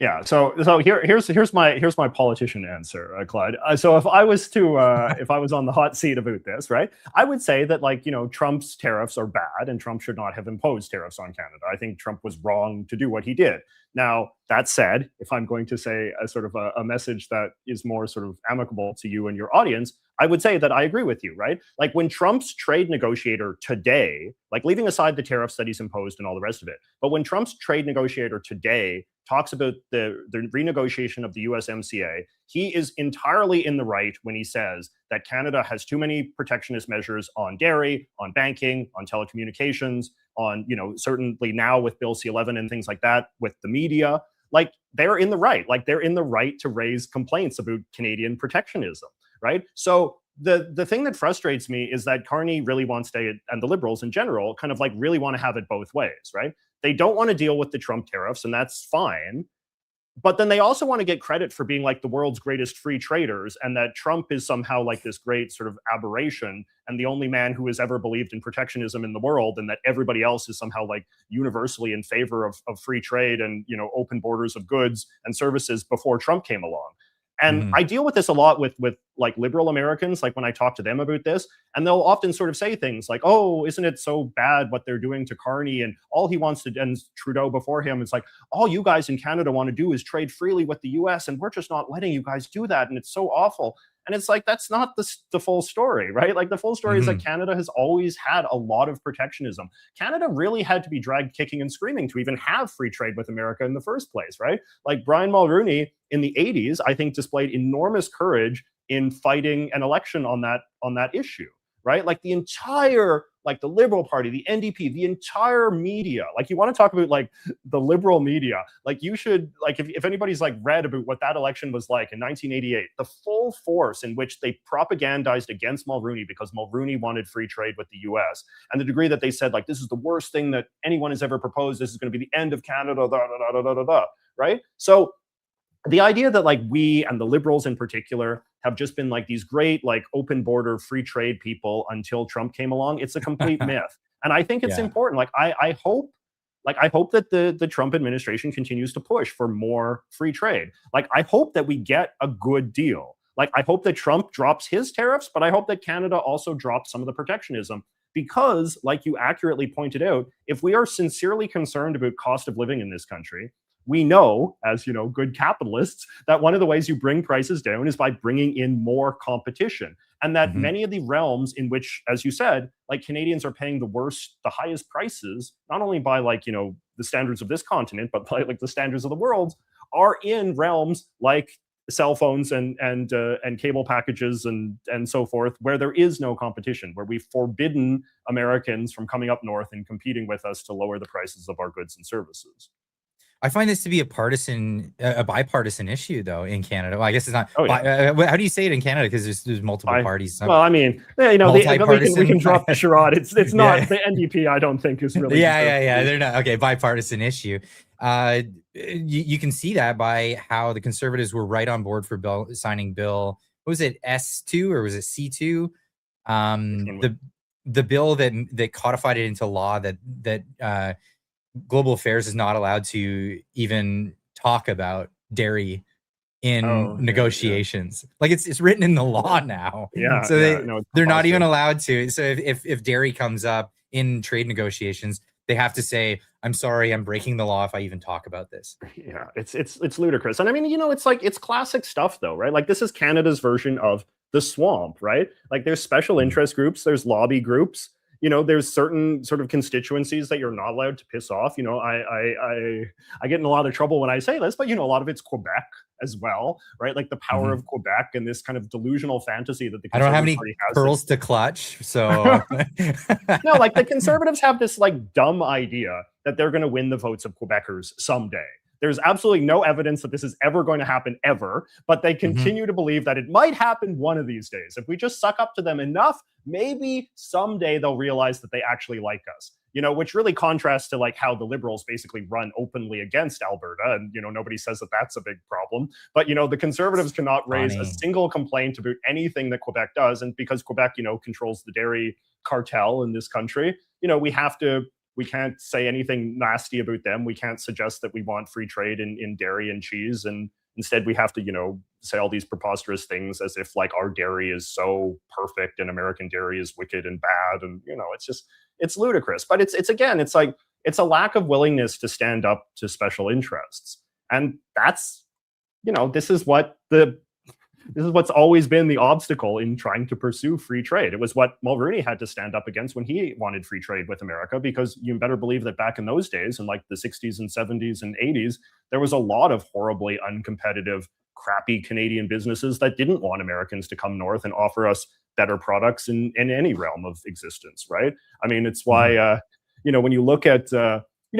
Yeah. So here's my politician answer, Clyde. So if I was on the hot seat about this, right, I would say that, like, Trump's tariffs are bad, and Trump should not have imposed tariffs on Canada. I think Trump was wrong to do what he did. Now, that said, if I'm going to say a sort of a message that is more sort of amicable to you and your audience, I would say that I agree with you, right? Like, when Trump's trade negotiator today, like, leaving aside the tariffs that he's imposed and all the rest of it, but when Trump's trade negotiator today talks about the renegotiation of the USMCA, he is entirely in the right when he says that Canada has too many protectionist measures on dairy, on banking, on telecommunications, on, certainly now with Bill C-11 and things like that, with the media. Like, they're in the right. Like, they're in the right to raise complaints about Canadian protectionism, right? So the thing that frustrates me is that Carney really wants to, and the Liberals in general, kind of like really want to have it both ways, right? They don't want to deal with the Trump tariffs, and that's fine. But then they also want to get credit for being like the world's greatest free traders, and that Trump is somehow like this great sort of aberration and the only man who has ever believed in protectionism in the world, and that everybody else is somehow like universally in favor of free trade and, open borders of goods and services before Trump came along. And I deal with this a lot with like liberal Americans, like when I talk to them about this, and they'll often sort of say things like, oh, isn't it so bad what they're doing to Carney, and all he wants to, and Trudeau before him, it's like, all you guys in Canada want to do is trade freely with the US, and we're just not letting you guys do that, and it's so awful. And it's like, that's not the full story, right? Like, the full story is that Canada has always had a lot of protectionism. Canada really had to be dragged kicking and screaming to even have free trade with America in the first place, right? Like, Brian Mulroney in the 80s, I think, displayed enormous courage in fighting an election on that issue, right? Like, the entire, like, the Liberal Party, the NDP, the entire media, like, you want to talk about like the liberal media, like, you should, like, if anybody's like read about what that election was like in 1988, the full force in which they propagandized against Mulroney because Mulroney wanted free trade with the US, and the degree that they said, like, this is the worst thing that anyone has ever proposed, this is going to be the end of Canada, right? So the idea that, like, we and the Liberals in particular have just been like these great, like, open border free trade people until Trump came along, it's a complete myth. And I think it's important. Like, I hope that the Trump administration continues to push for more free trade. Like, I hope that we get a good deal. Like, I hope that Trump drops his tariffs, but I hope that Canada also drops some of the protectionism. Because, like you accurately pointed out, if we are sincerely concerned about cost of living in this country, we know, as good capitalists, that one of the ways you bring prices down is by bringing in more competition. And that many of the realms in which, as you said, like Canadians are paying the highest prices, not only by the standards of this continent, but by like the standards of the world, are in realms like cell phones and cable packages and so forth, where there is no competition, where we've forbidden Americans from coming up north and competing with us to lower the prices of our goods and services. I find this to be a bipartisan issue, though, in Canada. Well, I guess it's not. Oh, yeah. How do you say it in Canada? Because there's multiple parties. Well, I mean, we can drop the charade. It's not the NDP. I don't think is really. Yeah. They're not okay. Bipartisan issue. You can see that by how the Conservatives were right on board for signing bill. What was it, S2 or was it C2? The bill that codified it into law that Global Affairs is not allowed to even talk about dairy in negotiations. Like it's written in the law now. Yeah. So they're not even allowed to. So if dairy comes up in trade negotiations, they have to say, I'm sorry, I'm breaking the law if I even talk about this. Yeah, it's ludicrous. And I mean, it's classic stuff though, right? Like this is Canada's version of the swamp, right? Like there's special interest groups, there's lobby groups, there's certain sort of constituencies that you're not allowed to piss off. I get in a lot of trouble when I say this, but a lot of it's Quebec as well, right? Like the power of Quebec and this kind of delusional fantasy that the I don't have any pearls to clutch, so no, like the Conservatives have this like dumb idea that they're going to win the votes of Quebecers someday. There's absolutely no evidence that this is ever going to happen ever, but they continue to believe that it might happen one of these days. If we just suck up to them enough, maybe someday they'll realize that they actually like us, which really contrasts to like how the Liberals basically run openly against Alberta. And, nobody says that that's a big problem, but, the Conservatives cannot raise a single complaint about anything that Quebec does. And because Quebec, controls the dairy cartel in this country, we can't say anything nasty about them. We can't suggest that we want free trade in dairy and cheese. And instead we have to, say all these preposterous things as if like our dairy is so perfect and American dairy is wicked and bad. And, it's ludicrous. But it's a lack of willingness to stand up to special interests. And that's, this is what's always been the obstacle in trying to pursue free trade. It was what Mulroney had to stand up against when he wanted free trade with America, because you better believe that back in those days, in like the 60s and 70s and 80s, there was a lot of horribly uncompetitive, crappy Canadian businesses that didn't want Americans to come north and offer us better products in any realm of existence, right? I mean, it's why, when you look at...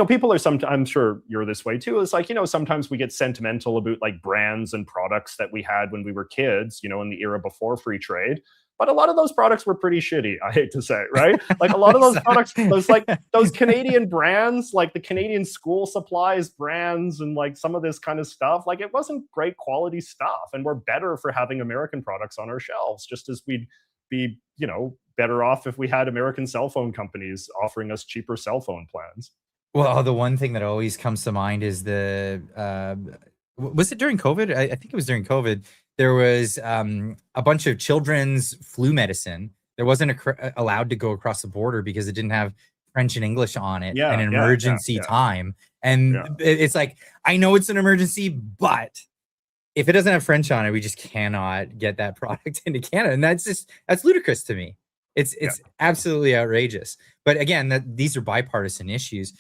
people are I'm sure you're this way too. It's like, sometimes we get sentimental about like brands and products that we had when we were kids, in the era before free trade. But a lot of those products were pretty shitty, I hate to say, right? Like a lot of those products, those Canadian brands, like the Canadian school supplies brands and like some of this kind of stuff, like it wasn't great quality stuff. And we're better for having American products on our shelves, just as we'd be, better off if we had American cell phone companies offering us cheaper cell phone plans. Well, the one thing that always comes to mind is was it during COVID? I think it was during COVID. There was a bunch of children's flu medicine. There wasn't allowed to go across the border because it didn't have French and English on it in an emergency time. And it's like, I know it's an emergency, but if it doesn't have French on it, we just cannot get that product into Canada. And that's ludicrous to me. It's absolutely outrageous. But again, these are bipartisan issues.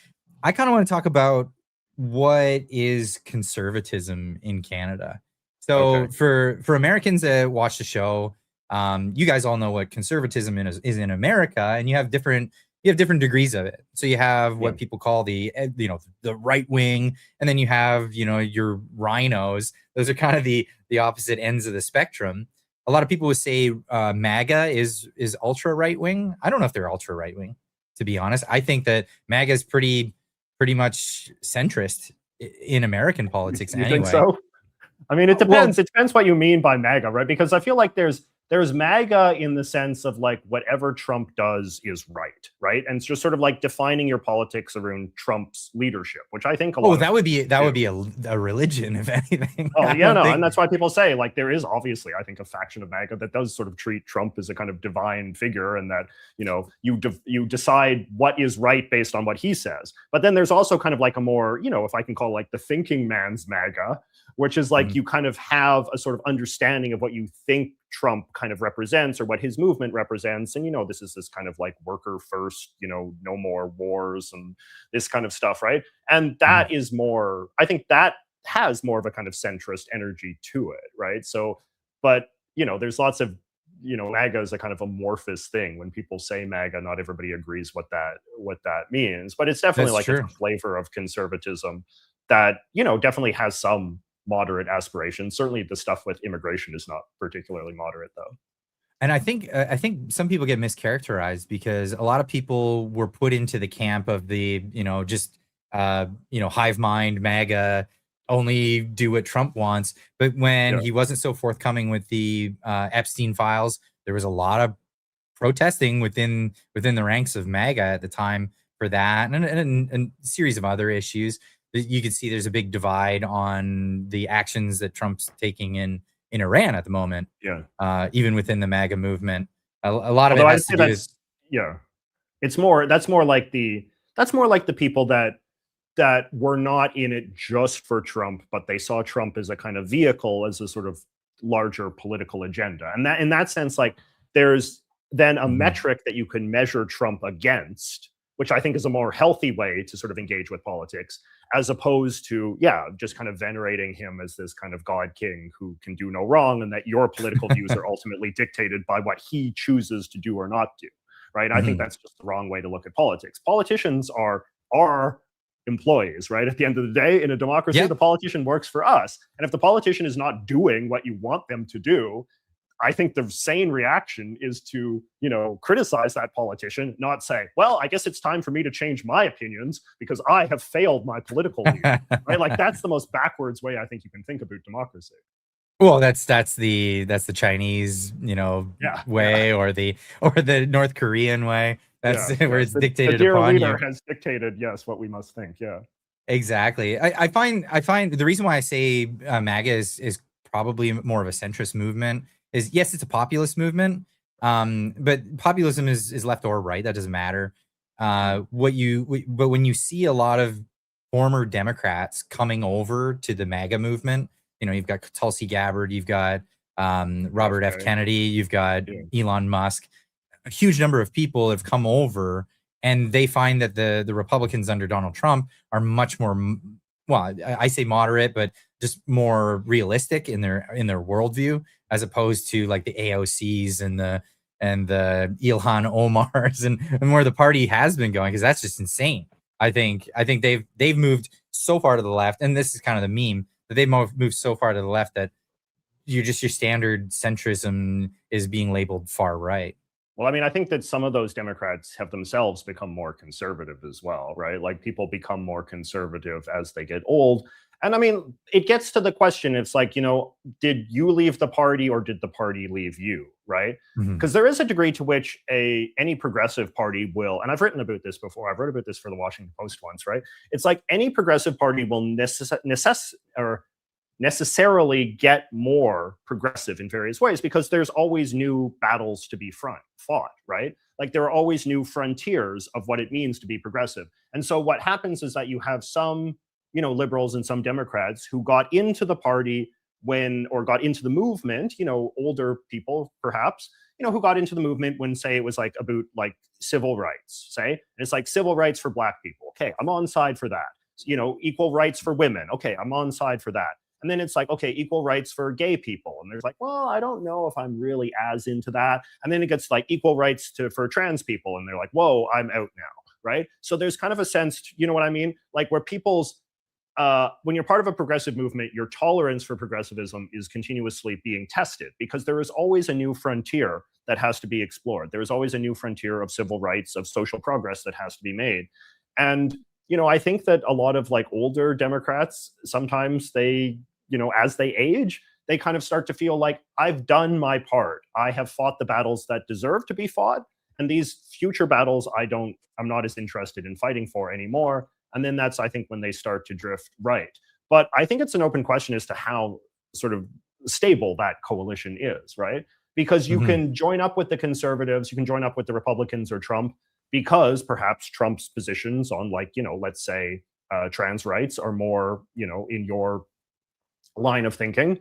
I kind of want to talk about what is conservatism in Canada. So for Americans that watch the show, you guys all know what conservatism is in America, and you have different degrees of it. So you have what people call the right wing, and then you have your rhinos. Those are kind of the opposite ends of the spectrum. A lot of people would say MAGA is ultra right wing. I don't know if they're ultra right wing, to be honest. I think that MAGA is pretty much centrist in American politics. You think so? I mean, it depends. It depends what you mean by MAGA, right? Because I feel like there's there's MAGA in the sense of like whatever Trump does is right? And it's just sort of like defining your politics around Trump's leadership, which I think a lot Oh, of that would be do. a religion, if anything. Oh I yeah, don't no, think. and that's why people say like there is obviously, I think, a faction of MAGA that does sort of treat Trump as a kind of divine figure, and that you decide what is right based on what he says. But then there's also kind of like a more, if I can call like the thinking man's MAGA, which is like Mhm. you kind of have a sort of understanding of what you think Trump kind of represents or what his movement represents, and this is this kind of like worker first, no more wars and this kind of stuff, right? And that is more, I think that has more of a kind of centrist energy to it, right? So, but there's lots of MAGA is a kind of amorphous thing. When people say MAGA, not everybody agrees what that means, but it's definitely That's like it's true. a flavor of conservatism that definitely has some moderate aspirations. Certainly, the stuff with immigration is not particularly moderate, though. And I think some people get mischaracterized because a lot of people were put into the camp of the, just hive mind MAGA, only do what Trump wants. But when Yeah, he wasn't so forthcoming with the Epstein files, there was a lot of protesting within the ranks of MAGA at the time for that, and a series of other issues. You can see there's a big divide on the actions that Trump's taking in Iran at the moment, yeah. even within the MAGA movement. A lot of it Although I'd has to say do with. yeah, it's more that's more like the people that were not in it just for Trump, but they saw Trump as a kind of vehicle, as a sort of larger political agenda. And that, in that sense, like there's then a Mhm. metric that you can measure Trump against, which I think is a more healthy way to sort of engage with politics, as opposed to, just kind of venerating him as this kind of God king who can do no wrong, and that your political views are ultimately dictated by what he chooses to do or not do. Right. I think Mhm. that's just the wrong way to look at politics. Politicians are employees, right? At the end of the day, in a democracy, Yeah. the politician works for us. And if the politician is not doing what you want them to do, I think the sane reaction is to, criticize that politician, not say, well, I guess it's time for me to change my opinions because I have failed my political leader, right? Like that's the most backwards way I think you can think about democracy. Well, that's the Chinese, Yeah, yeah, way, or the North Korean way. That's yes, where yes. it's The dictated dear upon leader you. has dictated, yes, what we must think. Yeah. Exactly. I find the reason why I say MAGA is probably more of a centrist movement is, yes, it's a populist movement, but populism is left or right. That doesn't matter. But when you see a lot of former Democrats coming over to the MAGA movement, you've got Tulsi Gabbard, you've got Robert F. Okay. Kennedy, you've got Yeah. Elon Musk. A huge number of people have come over, and they find that the Republicans under Donald Trump are much more, well, I say moderate, but just more realistic in their worldview, as opposed to like the AOCs and the Ilhan Omars and where the party has been going, because that's just insane. I think they've moved so far to the left, and this is kind of the meme that they've moved so far to the left that your standard centrism is being labeled far right. Well, I mean, I think that some of those Democrats have themselves become more conservative as well, right? Like people become more conservative as they get old. And I mean, it gets to the question, it's like, did you leave the party or did the party leave you, right? Mhm. Because there is a degree to which any progressive party will, and I've written about this before, I've wrote about this for the Washington Post once, right? It's like any progressive party will necessarily get more progressive in various ways because there's always new battles to be fought, right? Like there are always new frontiers of what it means to be progressive. And so what happens is that you have some, liberals and some Democrats who got into the party or got into the movement, older people perhaps, who got into the movement when, say, it was like about like civil rights, say, and it's like civil rights for Black people. Okay, I'm on side for that. Equal rights for women. Okay, I'm on side for that. And then it's like, okay, equal rights for gay people. And there's like, well, I don't know if I'm really as into that. And then it gets like equal rights for trans people. And they're like, whoa, I'm out now. Right. So there's kind of a sense, you know what I mean? Like where when you're part of a progressive movement, your tolerance for progressivism is continuously being tested because there is always a new frontier that has to be explored. There is always a new frontier of civil rights, of social progress that has to be made. And, I think that a lot of like older Democrats, sometimes they, as they age, they kind of start to feel like, I've done my part. I have fought the battles that deserve to be fought, and these future battles I'm not as interested in fighting for anymore. And then that's, I think, when they start to drift right. But I think it's an open question as to how sort of stable that coalition is, right? Because you can join up with the conservatives, you can join up with the Republicans or Trump, because perhaps Trump's positions on, like, let's say trans rights are more, in your line of thinking.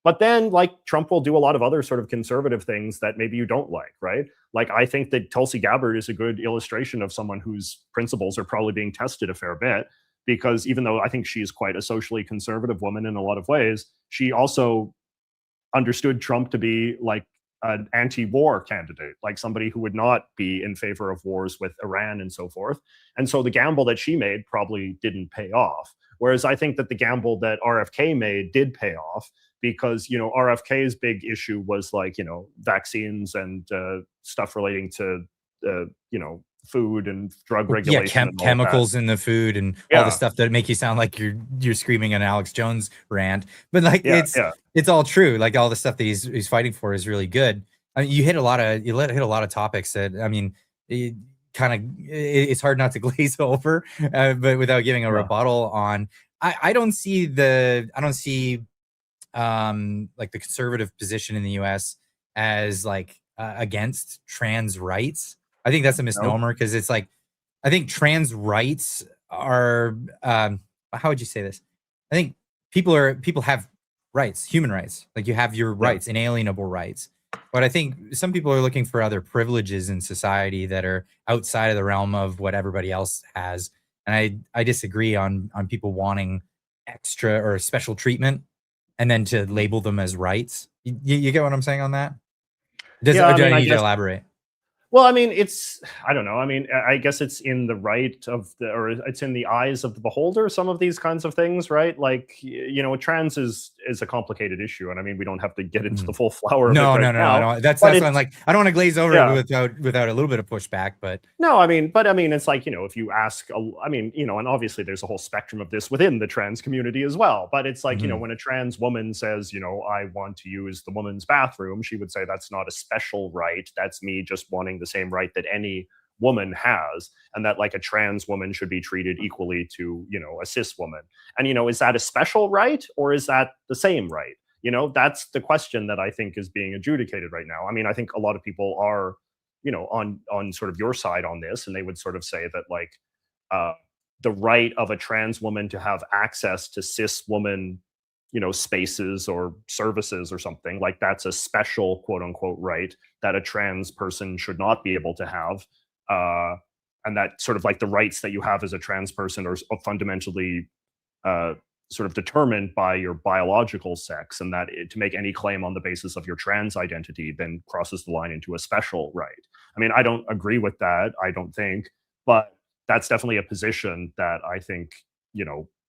But then, like, Trump will do a lot of other sort of conservative things that maybe you don't like, right? Like, I think that Tulsi Gabbard is a good illustration of someone whose principles are probably being tested a fair bit, because even though I think she's quite a socially conservative woman in a lot of ways, she also understood Trump to be like an anti-war candidate, like somebody who would not be in favor of wars with Iran and so forth. And so the gamble that she made probably didn't pay off. Whereas I think that the gamble that RFK made did pay off, because, RFK's big issue was, like, vaccines and stuff relating to, food and drug regulation. Chemicals in the food and all the stuff that make you sound like you're screaming an Alex Jones rant. But like, it's all true. Like, all the stuff that he's fighting for is really good. I mean, you hit a lot of topics that, I mean, it's hard not to glaze over, but without giving a rebuttal on. I don't see like the conservative position in the US as like against trans rights. I think that's a misnomer, because it's like, I think trans rights are how would you say this? I think people have rights, human rights. Like, you have your rights, inalienable rights. But I think some people are looking for other privileges in society that are outside of the realm of what everybody else has. And I disagree on people wanting extra or special treatment and then to label them as rights. You get what I'm saying on that? Do I need to elaborate? Well, I mean, I don't know. I mean, I guess it's in the right of or it's in the eyes of the beholder, some of these kinds of things, right? Like, trans is a complicated issue. And I mean, we don't have to get into the full flower of it right now. No. That's why I'm like, I don't want to glaze over it without a little bit of pushback, but. No, I mean, it's like, if you ask, and obviously there's a whole spectrum of this within the trans community as well. But it's like, when a trans woman says, I want to use the woman's bathroom, she would say, that's not a special right. That's me just wanting the same right that any woman has, and that, like, a trans woman should be treated equally to, a cis woman. And, is that a special right, or is that the same right? That's the question that I think is being adjudicated right now. I mean, I think a lot of people are, on sort of your side on this, and they would sort of say that, like, the right of a trans woman to have access to cis woman, spaces or services or something, like, that's a special quote unquote right that a trans person should not be able to have. And that sort of, like, the rights that you have as a trans person are fundamentally sort of determined by your biological sex, and that to make any claim on the basis of your trans identity then crosses the line into a special right. I mean, I don't agree with that, I don't think, but that's definitely a position that I think,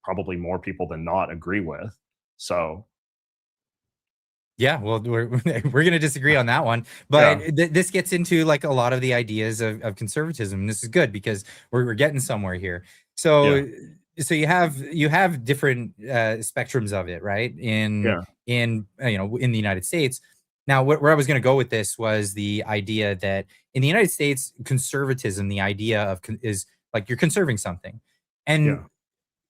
probably more people than not agree with. So yeah, well, we're going to disagree on that one, but this gets into, like, a lot of the ideas of conservatism. And this is good because we're getting somewhere here. So you have different spectrums of it, right? In the United States. Now, where I was going to go with this was the idea that in the United States, conservatism, the idea of is like, you're conserving something, and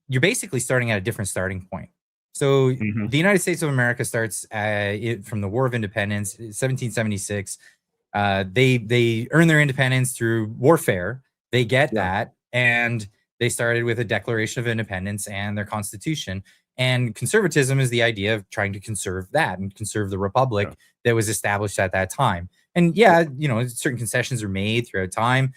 you're basically starting at a different starting point. So the United States of America starts from the War of Independence, 1776. They earn their independence through warfare. They get that, and they started with a Declaration of Independence and their Constitution. And conservatism is the idea of trying to conserve that and conserve the republic that was established at that time. And certain concessions are made throughout time.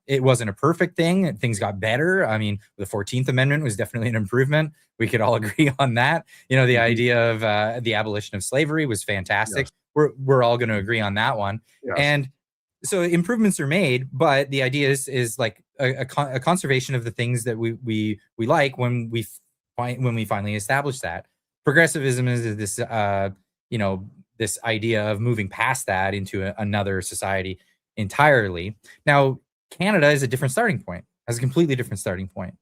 It wasn't a perfect thing. Things got better. I mean, the 14th Amendment was definitely an improvement. We could all agree on that. The idea of the abolition of slavery was fantastic. We're all going to agree on that one. And so improvements are made, but the idea is like a conservation of the things that we like when we finally establish that. Progressivism is this this idea of moving past that into another society entirely. Now, Canada is a different starting point, has a completely different starting point.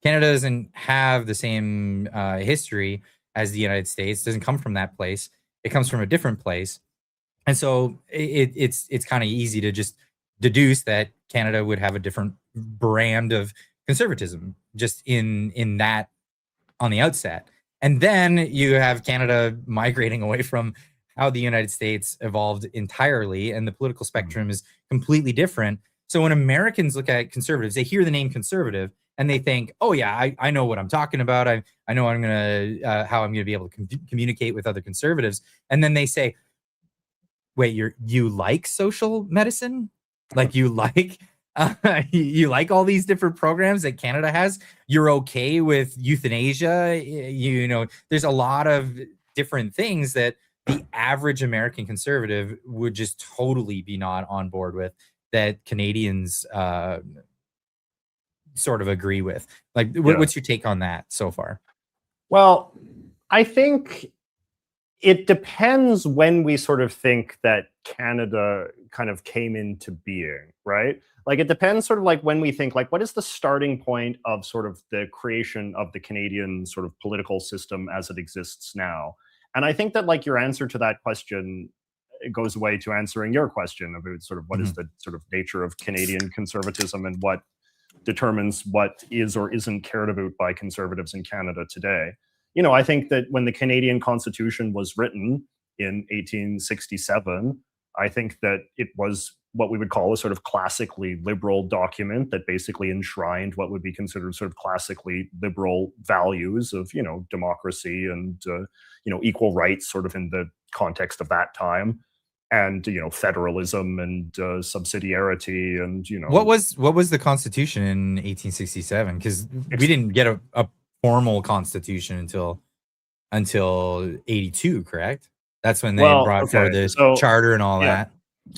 Canada doesn't have the same history as the United States. It doesn't come from that place. It comes from a different place. And so it's kind of easy to just deduce that Canada would have a different brand of conservatism just in that on the outset. And then you have Canada migrating away from how the United States evolved entirely, and the political spectrum is completely different. So when Americans look at conservatives, they hear the name conservative and they think, oh yeah, I know what I'm talking about. I know I'm gonna how I'm gonna be able to communicate with other conservatives. And then they say, wait, you like social medicine? Like you like you like all these different programs that Canada has? You're okay with euthanasia? You know, there's a lot of different things that the average American conservative would just totally be not on board with, that Canadians sort of agree with. Like, what's your take on that so far? Well, I think it depends when we sort of think that Canada kind of came into being, right? Like it depends sort of like when we think like what is the starting point of sort of the creation of the Canadian sort of political system as it exists now. And I think that like your answer to that question, it goes away to answering your question about sort of what is the sort of nature of Canadian conservatism and what determines what is or isn't cared about by conservatives in Canada today. You know, I think that when the Canadian Constitution was written in 1867, I think that it was what we would call a sort of classically liberal document that basically enshrined what would be considered sort of classically liberal values of, you know, democracy and, you know, equal rights sort of in the context of that time. And, you know, federalism and subsidiarity and, you know. What was the Constitution in 1867? Because we didn't get a formal Constitution until 82, correct? That's when they brought forward the charter and all that.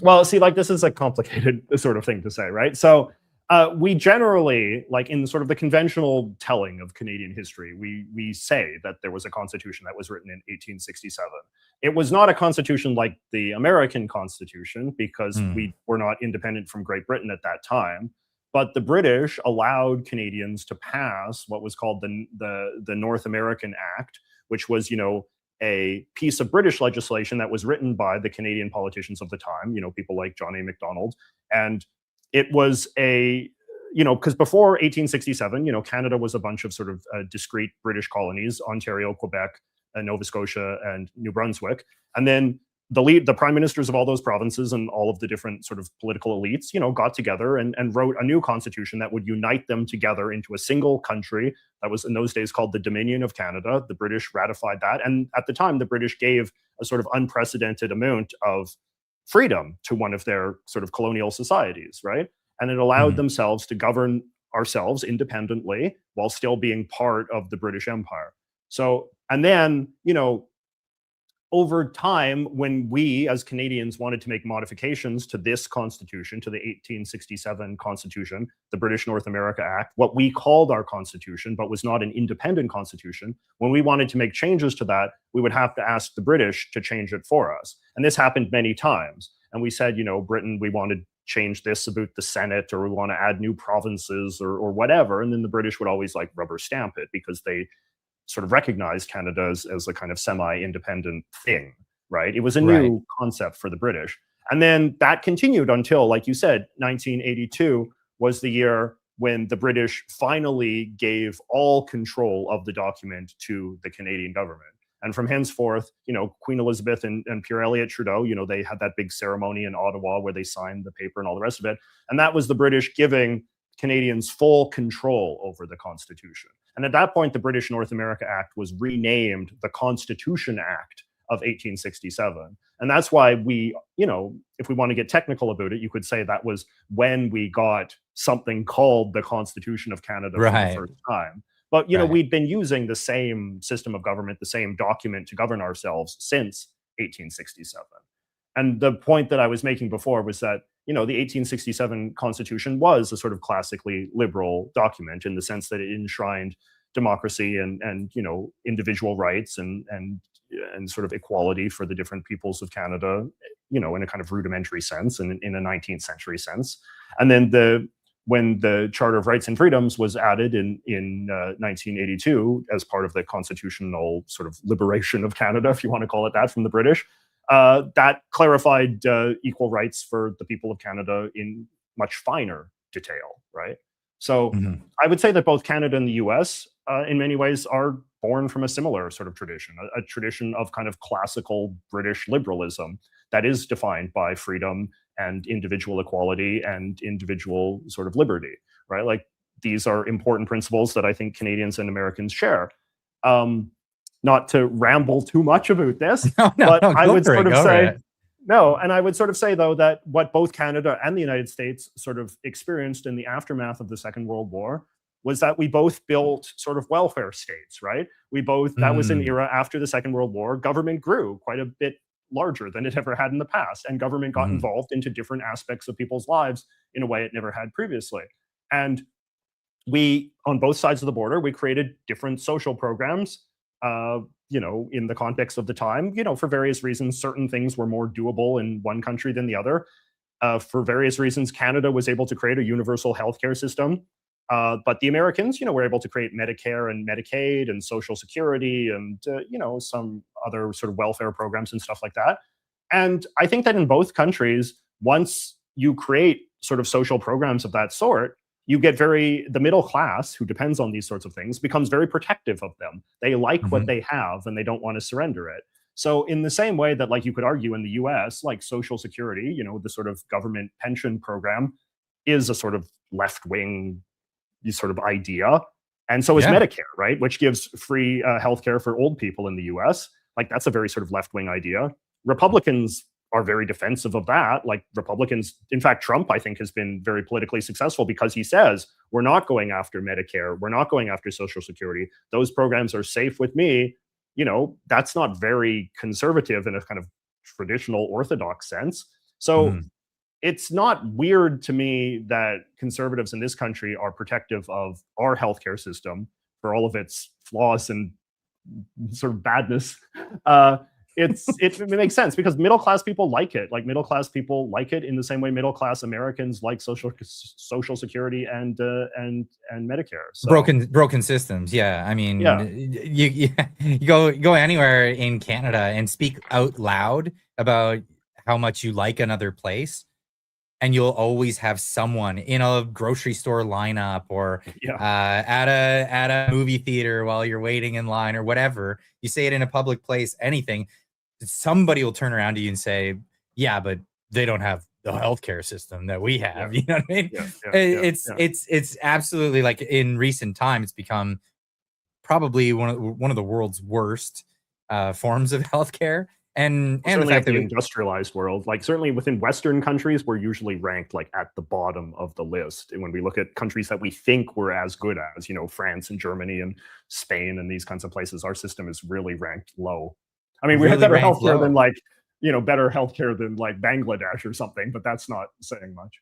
Well, see, like this is a complicated sort of thing to say, right? So we generally, like in sort of the conventional telling of Canadian history, we say that there was a constitution that was written in 1867. It was not a constitution like the American Constitution because we were not independent from Great Britain at that time. But the British allowed Canadians to pass what was called the North American Act, which was, you know, a piece of British legislation that was written by the Canadian politicians of the time, you know, people like John A. Macdonald. And it was a, you know, because before 1867, you know, Canada was a bunch of sort of discrete British colonies, Ontario, Quebec, Nova Scotia, and New Brunswick. And then the prime ministers of all those provinces and all of the different sort of political elites, you know, got together and wrote a new constitution that would unite them together into a single country that was in those days called the Dominion of Canada. The British ratified that. And at the time, the British gave a sort of unprecedented amount of freedom to one of their sort of colonial societies, right? And it allowed themselves to govern ourselves independently while still being part of the British Empire. So, and then, you know, over time, when we as Canadians wanted to make modifications to this constitution, to the 1867 Constitution, the British North America Act, what we called our constitution, but was not an independent constitution, when we wanted to make changes to that, we would have to ask the British to change it for us. And this happened many times. And we said, you know, Britain, we want to change this about the Senate, or we want to add new provinces or whatever. And then the British would always like rubber stamp it because they sort of recognized Canada as a kind of semi-independent thing, right? It was a new concept for the British. And then that continued until, like you said, 1982 was the year when the British finally gave all control of the document to the Canadian government. And from henceforth, you know, Queen Elizabeth and Pierre Elliott Trudeau, you know, they had that big ceremony in Ottawa where they signed the paper and all the rest of it. And that was the British giving Canadians full control over the Constitution. And at that point, the British North America Act was renamed the Constitution Act of 1867. And that's why we, you know, if we want to get technical about it, you could say that was when we got something called the Constitution of Canada for the first time. But, you know, we'd been using the same system of government, the same document to govern ourselves since 1867. And the point that I was making before was that, you know, the 1867 Constitution was a sort of classically liberal document in the sense that it enshrined democracy and you know, individual rights and sort of equality for the different peoples of Canada, you know, in a kind of rudimentary sense and in a 19th century sense. And then the when the Charter of Rights and Freedoms was added in 1982 as part of the constitutional sort of liberation of Canada, if you want to call it that, from the British, that clarified equal rights for the people of Canada in much finer detail, right? So I would say that both Canada and the US, in many ways, are born from a similar sort of tradition, a tradition of kind of classical British liberalism that is defined by freedom and individual equality and individual sort of liberty, right? Like these are important principles that I think Canadians and Americans share. Not to ramble too much about this, but I would sort of say, and I would sort of say, though, that what both Canada and the United States sort of experienced in the aftermath of the Second World War was that we both built sort of welfare states, right? We both, that was an era after the Second World War, government grew quite a bit larger than it ever had in the past, and government got involved into different aspects of people's lives in a way it never had previously. And we, on both sides of the border, we created different social programs, you know, in the context of the time, you know, for various reasons. Certain things were more doable in one country than the other. For various reasons, Canada was able to create a universal healthcare system. But the Americans, you know, were able to create Medicare and Medicaid and Social Security and, you know, some other sort of welfare programs and stuff like that. And I think that in both countries, once you create sort of social programs of that sort, you get the middle class, who depends on these sorts of things, becomes very protective of them. They like what they have and they don't want to surrender it. So in the same way that, like, you could argue in the US, like Social Security, you know, the sort of government pension program is a sort of left-wing sort of idea. And so is Medicare, right? Which gives free healthcare for old people in the US. Like, that's a very sort of left-wing idea. Republicans are very defensive of that. Like, Republicans, in fact, Trump, I think, has been very politically successful because he says, we're not going after Medicare. We're not going after Social Security. Those programs are safe with me. You know, that's not very conservative in a kind of traditional orthodox sense. So it's not weird to me that conservatives in this country are protective of our healthcare system for all of its flaws and sort of badness. It makes sense because middle class people like it. Like, middle class people like it in the same way middle class Americans like Social Security and Medicare. So, broken systems. Yeah, I mean, you go anywhere in Canada and speak out loud about how much you like another place, and you'll always have someone in a grocery store lineup or at a movie theater while you're waiting in line or whatever. You say it in a public place, anything. Somebody will turn around to you and say, yeah, but they don't have the healthcare system that we have. You know what I mean? It's absolutely, like, in recent time, it's become probably one of the world's worst forms of healthcare. And the fact that the industrialized world, like, certainly within Western countries, we're usually ranked like at the bottom of the list. And when we look at countries that we think we're as good as, you know, France and Germany and Spain and these kinds of places, our system is really ranked low. I mean, we have better healthcare than, like, you know, better healthcare than like Bangladesh or something, but that's not saying much.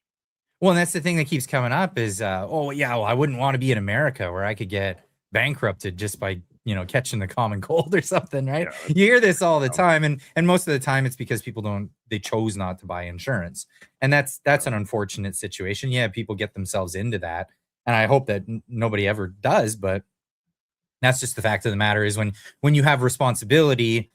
Well, and that's the thing that keeps coming up is, I wouldn't want to be in America where I could get bankrupted just by, you know, catching the common cold or something, right? You hear this all the time, and most of the time it's because people they chose not to buy insurance, and that's an unfortunate situation. Yeah, people get themselves into that, and I hope that nobody ever does, but that's just the fact of the matter is when you have responsibility,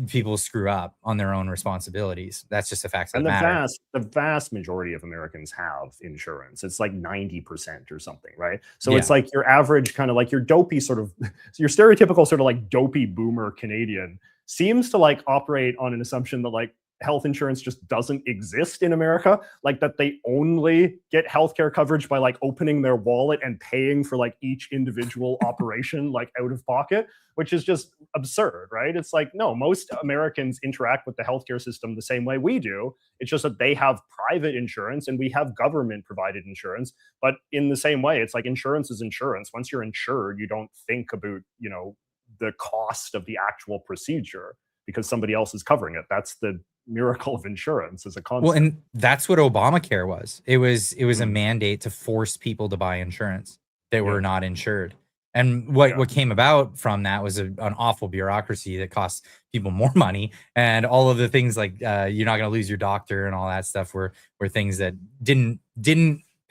people screw up on their own responsibilities. That's just a fact of the matter. The vast majority of Americans have insurance. It's like 90% or something, right? So it's like your average kind of like your dopey sort of, your stereotypical sort of like dopey boomer Canadian seems to like operate on an assumption that like health insurance just doesn't exist in America, like that they only get healthcare coverage by like opening their wallet and paying for like each individual operation like out of pocket, which is just absurd, right? It's like, no, most Americans interact with the healthcare system the same way we do. It's just that they have private insurance and we have government provided insurance. But in the same way, it's like insurance is insurance. Once you're insured, you don't think about, you know, the cost of the actual procedure because somebody else is covering it. That's the miracle of insurance as a concept. Well, and that's what Obamacare was. It was a mandate to force people to buy insurance that were not insured. And what came about from that was an awful bureaucracy that costs people more money, and all of the things like you're not going to lose your doctor and all that stuff were things that didn't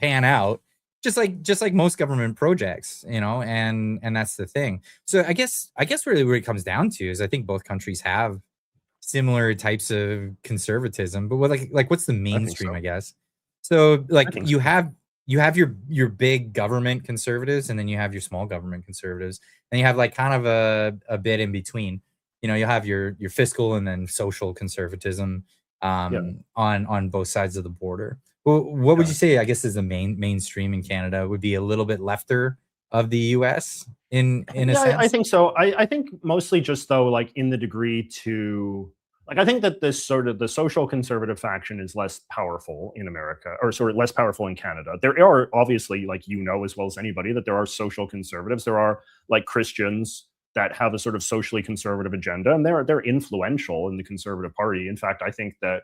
pan out, just like most government projects, and that's the thing. So I guess really what it comes down to is I think both countries have similar types of conservatism, but what's the mainstream, so. I guess. So like think you so. have your big government conservatives, and then you have your small government conservatives, and you have like kind of a bit in between. You have your fiscal and then social conservatism on both sides of the border. Well, what would you say, I guess, is the mainstream in Canada? Would be a little bit lefter of the US in a sense? I think so. I think mostly just though, like in the degree to like I think that this sort of the social conservative faction is less powerful in America, or sort of less powerful in Canada. There are obviously, like as well as anybody, that there are social conservatives. There are like Christians that have a sort of socially conservative agenda, and they're influential in the Conservative Party. In fact, I think that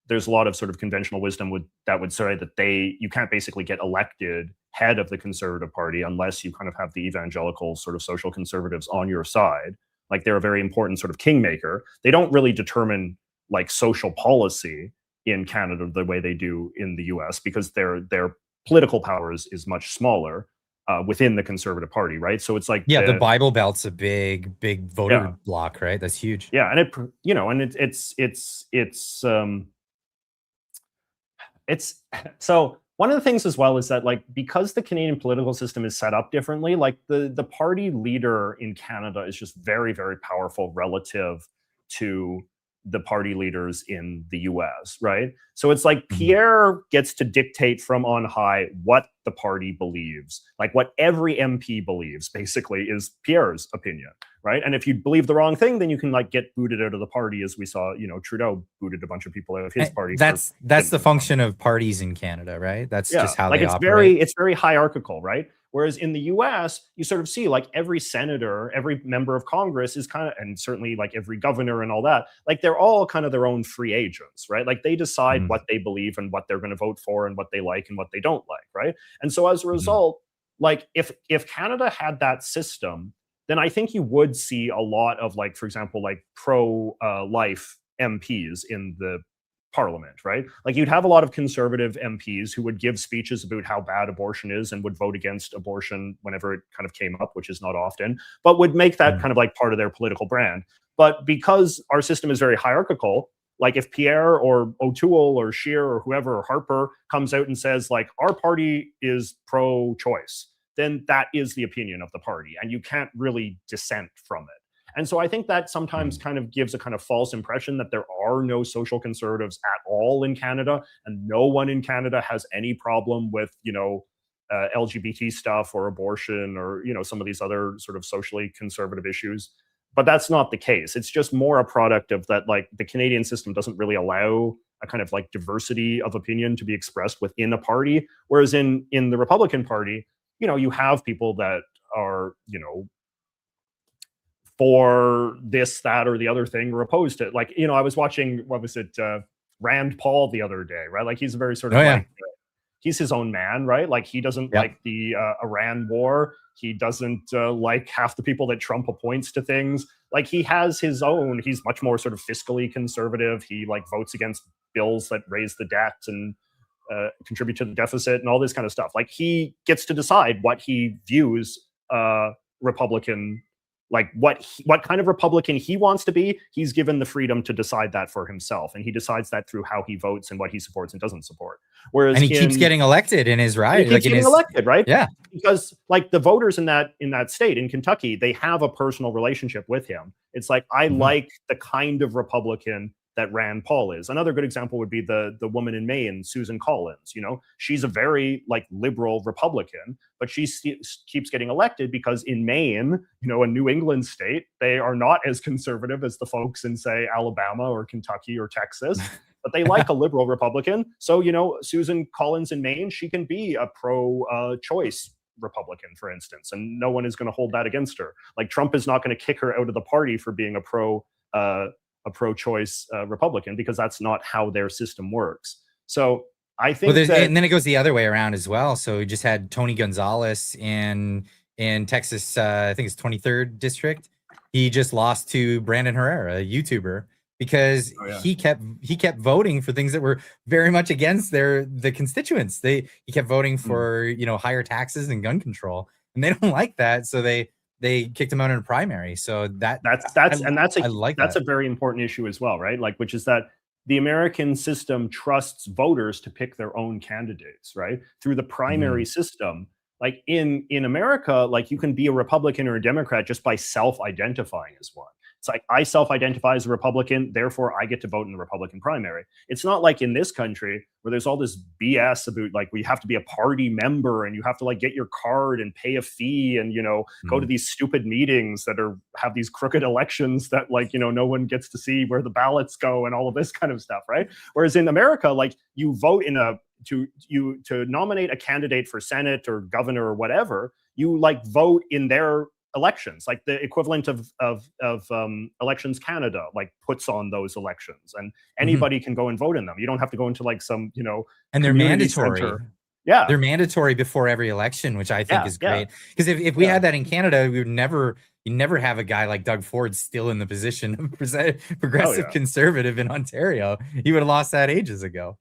there's a lot of sort of conventional wisdom that would say that you can't basically get elected head of the Conservative Party unless you kind of have the evangelical sort of social conservatives on your side. Like they're a very important sort of kingmaker. They don't really determine like social policy in Canada the way they do in the US, because their political power is much smaller within the Conservative Party, right? So it's like the Bible Belt's a big voter Yeah. block, right? That's huge. Yeah, and it's so one of the things as well is that like because the Canadian political system is set up differently, like the party leader in Canada is just very, very powerful relative to the party leaders in the US, right? So it's like Pierre gets to dictate from on high what the party believes. Like what every MP believes basically is Pierre's opinion, right? And if you believe the wrong thing, then you can like get booted out of the party, as we saw, Trudeau booted a bunch of people out of his party. That's the function of parties in Canada, right? That's just how like they it's operate. it's very hierarchical, right? Whereas in the US, you sort of see like every senator, every member of Congress is kind of, and certainly like every governor and all that, like they're all kind of their own free agents, right? Like they decide what they believe and what they're going to vote for and what they like and what they don't like, right? And so as a result, like if Canada had that system, then I think you would see a lot of like, for example, like pro-life MPs in the parliament, right? Like you'd have a lot of conservative MPs who would give speeches about how bad abortion is and would vote against abortion whenever it kind of came up, which is not often, but would make that kind of like part of their political brand. But because our system is very hierarchical, like if Pierre or O'Toole or Scheer or whoever or Harper comes out and says like our party is pro-choice, then that is the opinion of the party and you can't really dissent from it. And so I think that sometimes kind of gives a kind of false impression that there are no social conservatives at all in Canada, and no one in Canada has any problem with, LGBT stuff or abortion or, some of these other sort of socially conservative issues. But that's not the case. It's just more a product of that, like the Canadian system doesn't really allow a kind of like diversity of opinion to be expressed within a party. Whereas in the Republican Party, you have people that are, for this, that, or the other thing, or opposed to it. Like, I was watching, Rand Paul the other day, right? Like he's a very sort of he's his own man, right? Like he doesn't like the Iran war. He doesn't like half the people that Trump appoints to things. Like he has his own, he's much more sort of fiscally conservative. He like votes against bills that raise the debt and contribute to the deficit and all this kind of stuff. Like he gets to decide what he views Republican, like what kind of Republican he wants to be. He's given the freedom to decide that for himself, and he decides that through how he votes and what he supports and doesn't support. Whereas, and he keeps getting elected in his ride. He keeps getting elected, right? Yeah, because like the voters in that state in Kentucky, they have a personal relationship with him. It's like I like the kind of Republican that Rand Paul is. Another good example would be the woman in Maine, Susan Collins. She's a very like liberal Republican, but she keeps getting elected because in Maine, a New England state, they are not as conservative as the folks in say Alabama or Kentucky or Texas, but they like a liberal Republican. So, Susan Collins in Maine, she can be a pro-choice Republican, for instance, and no one is going to hold that against her. Like Trump is not going to kick her out of the party for being a pro-choice Republican, because that's not how their system works. So I think and then it goes the other way around as well. So we just had Tony Gonzalez in Texas, I think it's 23rd district. He just lost to Brandon Herrera, a YouTuber. because Oh, yeah. he kept voting for things that were very much against the constituents. He kept voting for higher taxes and gun control, and they don't like that, so they kicked him out in a primary. So that's I like a that. very important issue as well, right? Like, which is that the American system trusts voters to pick their own candidates, right? Through the primary system. Like in America, like you can be a Republican or a Democrat just by self-identifying as one. It's like I self-identify as a Republican, therefore I get to vote in the Republican primary. It's not like in this country where there's all this BS about like we have to be a party member and you have to like get your card and pay a fee and go to these stupid meetings that have these crooked elections that like no one gets to see where the ballots go and all of this kind of stuff, right? Whereas in America, like you vote to nominate a candidate for Senate or governor or whatever, you like vote in their elections, like the equivalent of Elections Canada like puts on those elections, and anybody can go and vote in them. You don't have to go into like some and they're mandatory center. Yeah, they're mandatory before every election, which I think is great, because if we had that in Canada, we would never have a guy like Doug Ford still in the position of progressive conservative in Ontario. He would have lost that ages ago.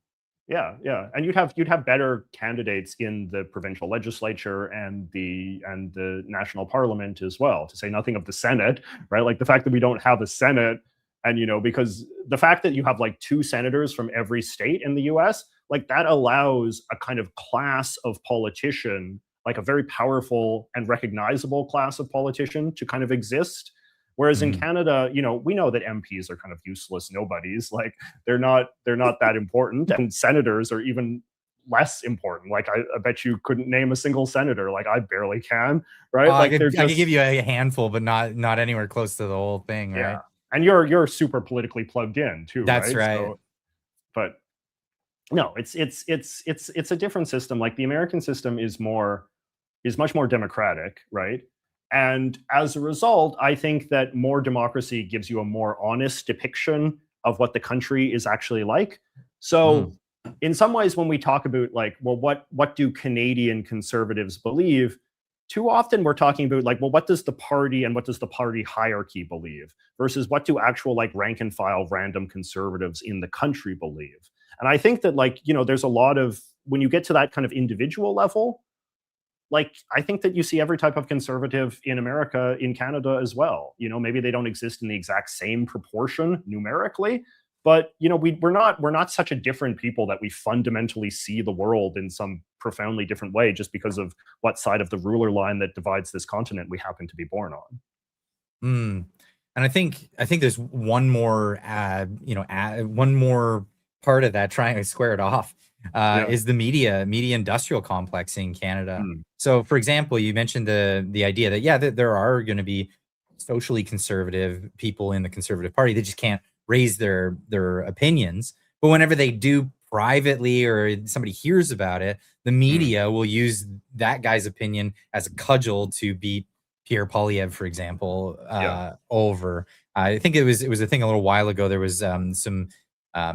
Yeah, and you'd have better candidates in the provincial legislature and the national parliament as well. To say nothing of the Senate, right? Like the fact that we don't have a Senate, and because the fact that you have like 2 senators from every state in the U.S., like that allows a kind of class of politician, like a very powerful and recognizable class of politician, to kind of exist. Whereas in Canada, we know that MPs are kind of useless nobodies. Like they're not that important, and senators are even less important. Like I bet you couldn't name a single senator. Like I barely can, right? Like I could give you a handful, but not anywhere close to the whole thing, right? Yeah, and you're super politically plugged in too. That's right. So, but no, it's a different system. Like the American system is much more democratic, right? And as a result, I think that more democracy gives you a more honest depiction of what the country is actually like. So in some ways, when we talk about like, well, what do Canadian conservatives believe? Too often we're talking about like, well, what does the party and what does the party hierarchy believe versus what do actual like rank and file random conservatives in the country believe? And I think that like, there's a lot of, when you get to that kind of individual level, like I think that you see every type of conservative in America, in Canada as well. Maybe they don't exist in the exact same proportion numerically, but we're not such a different people that we fundamentally see the world in some profoundly different way just because of what side of the ruler line that divides this continent we happen to be born on. And I think there's one more one more part of that, trying to square it off, is the media industrial complex in Canada. So for example, you mentioned the idea that there are going to be socially conservative people in the Conservative Party. They just can't raise their opinions, but whenever they do privately or somebody hears about it, the media will use that guy's opinion as a cudgel to beat Pierre Poilievre, for example, over. I think it was a thing a little while ago. There was some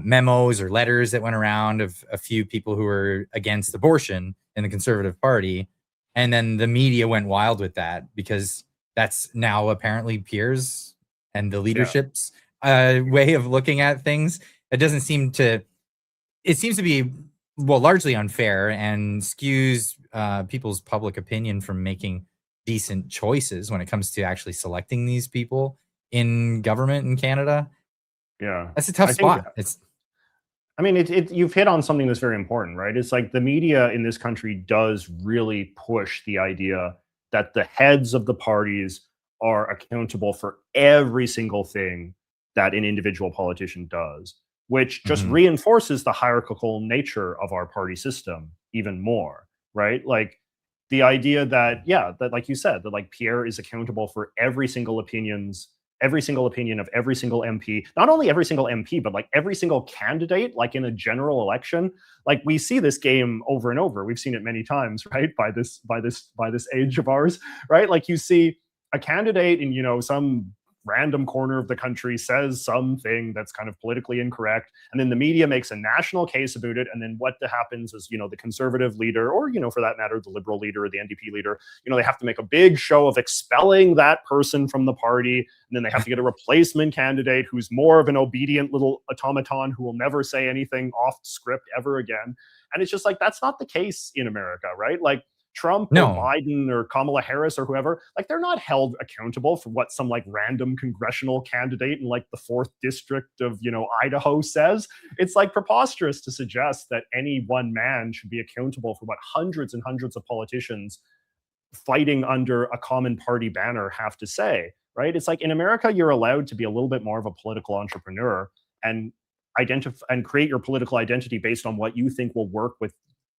memos or letters that went around of a few people who were against abortion in the Conservative Party, and then the media went wild with that because that's now apparently Pierre's and the leadership's way of looking at things. It seems to be largely unfair and skews people's public opinion from making decent choices when it comes to actually selecting these people in government in Canada. Yeah, that's a tough spot. You've hit on something that's very important, right? It's like the media in this country does really push the idea that the heads of the parties are accountable for every single thing that an individual politician does, which just reinforces the hierarchical nature of our party system even more, right? Like the idea that, that like you said, that like Pierre is accountable for every single opinion of every single MP, not only every single MP, but like every single candidate, like in a general election. Like we see this game over and over. We've seen it many times, right? By this age of ours, right? Like you see a candidate in, some random corner of the country says something that's kind of politically incorrect, and then the media makes a national case about it, and then what happens is, the conservative leader, or for that matter the liberal leader or the NDP leader, they have to make a big show of expelling that person from the party, and then they have to get a replacement candidate who's more of an obedient little automaton who will never say anything off script ever again. And it's just like, that's not the case in America, right? Like, Trump or Biden or Kamala Harris or whoever, like, they're not held accountable for what some like random congressional candidate in like the 4th district of, Idaho says. It's like preposterous to suggest that any one man should be accountable for what hundreds and hundreds of politicians fighting under a common party banner have to say, right? It's like, in America, you're allowed to be a little bit more of a political entrepreneur and identify and create your political identity based on what you think will work with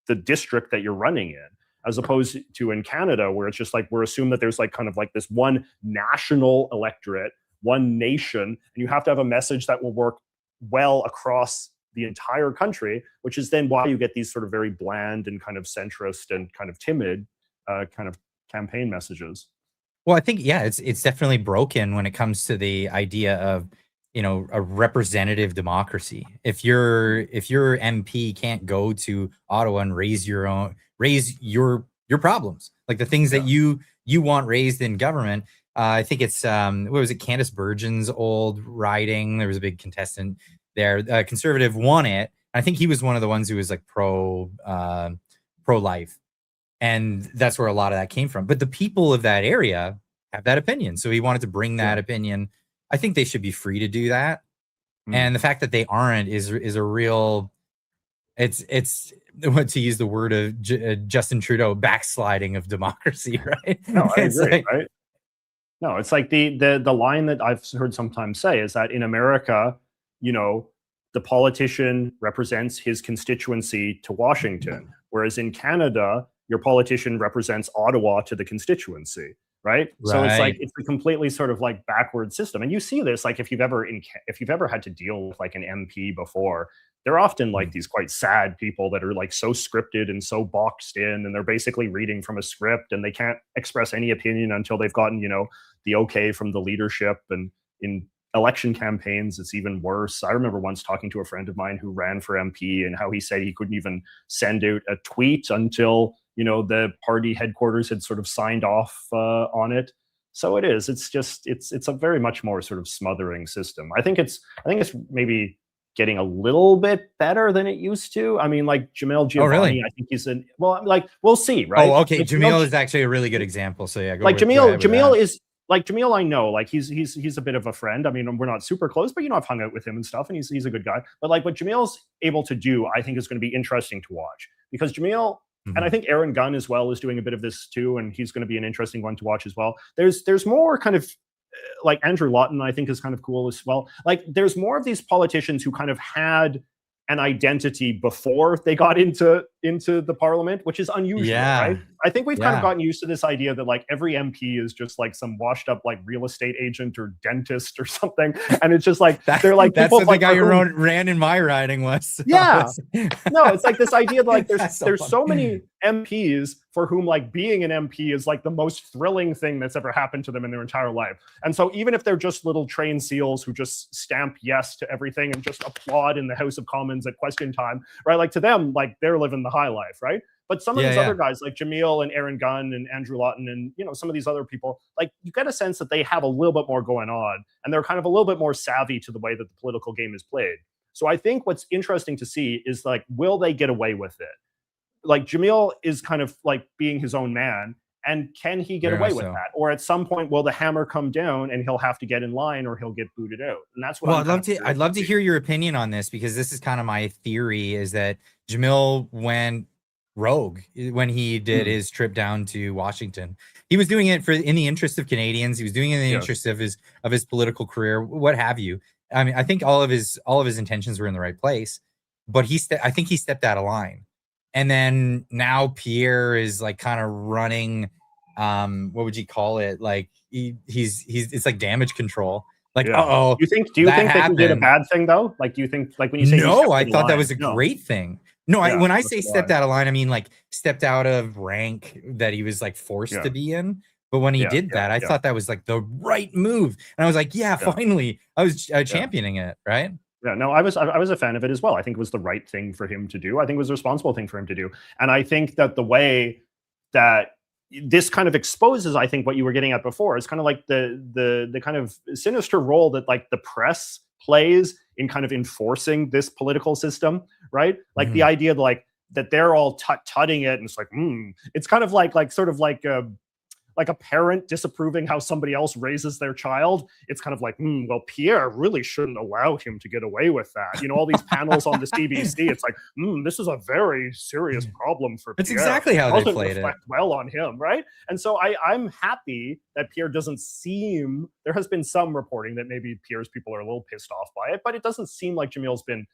the district that you're running in, as opposed to in Canada, where it's just like, we're assumed that there's like kind of like this one national electorate, one nation, and you have to have a message that will work well across the entire country, which is then why you get these sort of very bland and kind of centrist and kind of timid kind of campaign messages. Well, I think, yeah, it's definitely broken when it comes to the idea of, a representative democracy. If your MP can't go to Ottawa and raise your problems, like the things that you want raised in government. I think it's what was it, Candice Bergen's old riding. There was a big contestant there. Conservative won it. I think he was one of the ones who was like pro life, and that's where a lot of that came from. But the people of that area have that opinion, so he wanted to bring that opinion. I think they should be free to do that. And the fact that they aren't is a real, it's to use the word of Justin Trudeau, backsliding of democracy, right? No, I agree, right? No, it's like the line that I've heard sometimes say is that in America, the politician represents his constituency to Washington, whereas in Canada, your politician represents Ottawa to the constituency. Right. So it's like, it's a completely sort of like backward system. And you see this, like, if you've ever had to deal with like an MP before, they're often like these quite sad people that are like so scripted and so boxed in, and they're basically reading from a script, and they can't express any opinion until they've gotten, the okay from the leadership. And in election campaigns, it's even worse. I remember once talking to a friend of mine who ran for MP, and how he said he couldn't even send out a tweet until the party headquarters had sort of signed off on it. So it's a very much more sort of smothering system. I think it's maybe getting a little bit better than it used to. I mean, like Jamil Giovanni, really? I think he's we'll see, right? Oh, okay. Like, Jamil is actually a really good example. So yeah, Jamil is like, Jamil, I know, like he's a bit of a friend. I mean, we're not super close, but I've hung out with him and stuff, and he's a good guy. But like, what Jamil's able to do, I think, is going to be interesting to watch, because Jamil, and I think Aaron Gunn as well is doing a bit of this too, and he's going to be an interesting one to watch as well. There's more kind of like Andrew Lawton, I think, is kind of cool as well. Like, there's more of these politicians who kind of had an identity before they got into the parliament, which is unusual, right? I think we've kind of gotten used to this idea that like every MP is just like some washed up like real estate agent or dentist or something, and it's just like they're like, that's what the guy who ran in my riding was. Yeah, no, it's like this idea that like there's so many MPs for whom like being an MP is like the most thrilling thing that's ever happened to them in their entire life. And so even if they're just little trained seals who just stamp yes to everything and just applaud in the House of Commons at question time, right? Like, to them, like, they're living the high life, right? But some of these other guys like Jamil and Aaron Gunn and Andrew Lawton and, some of these other people, like, you get a sense that they have a little bit more going on, and they're kind of a little bit more savvy to the way that the political game is played. So I think what's interesting to see is, like, will they get away with it? Like, Jamil is kind of like being his own man, and can he get away with that? Or at some point, will the hammer come down and he'll have to get in line, or he'll get booted out? And that's what I'd love to hear your opinion on this, because this is kind of my theory, is that Jamil went rogue when he did his trip down to Washington. He was doing it in the interest of Canadians. He was doing it in the interest of his political career, what have you. I mean, I think all of his intentions were in the right place, but I think he stepped out of line. And then now Pierre is like kind of running, what would you call it? Like he's it's like damage control. Like, do you think they did a bad thing though? Like, do you think, like, when you say no, I thought that was a great thing. No, when I say stepped out of line, I mean like stepped out of rank that he was like forced to be in. But when he Yeah, did that, I yeah, thought that was like the right move. And I was like, yeah, yeah. finally. I was championing it, right? Yeah, no, I was a fan of it as well. I think it was the right thing for him to do. I think it was a responsible thing for him to do. And I think that the way that this kind of exposes, I think, what you were getting at before is kind of like the kind of sinister role that like the press plays in kind of enforcing this political system, right? Like the idea like that they're all tutting it, and it's like, it's kind of like sort of like a parent disapproving how somebody else raises their child. It's kind of like, well, Pierre really shouldn't allow him to get away with that. You know, all these panels on the CBC, it's like, this is a very serious problem for That's Pierre. exactly how It they doesn't played reflect it. well on him, right? And so I'm happy that Pierre doesn't seem, there has been some reporting that maybe Pierre's people are a little pissed off by it, but it doesn't seem like Jamil's been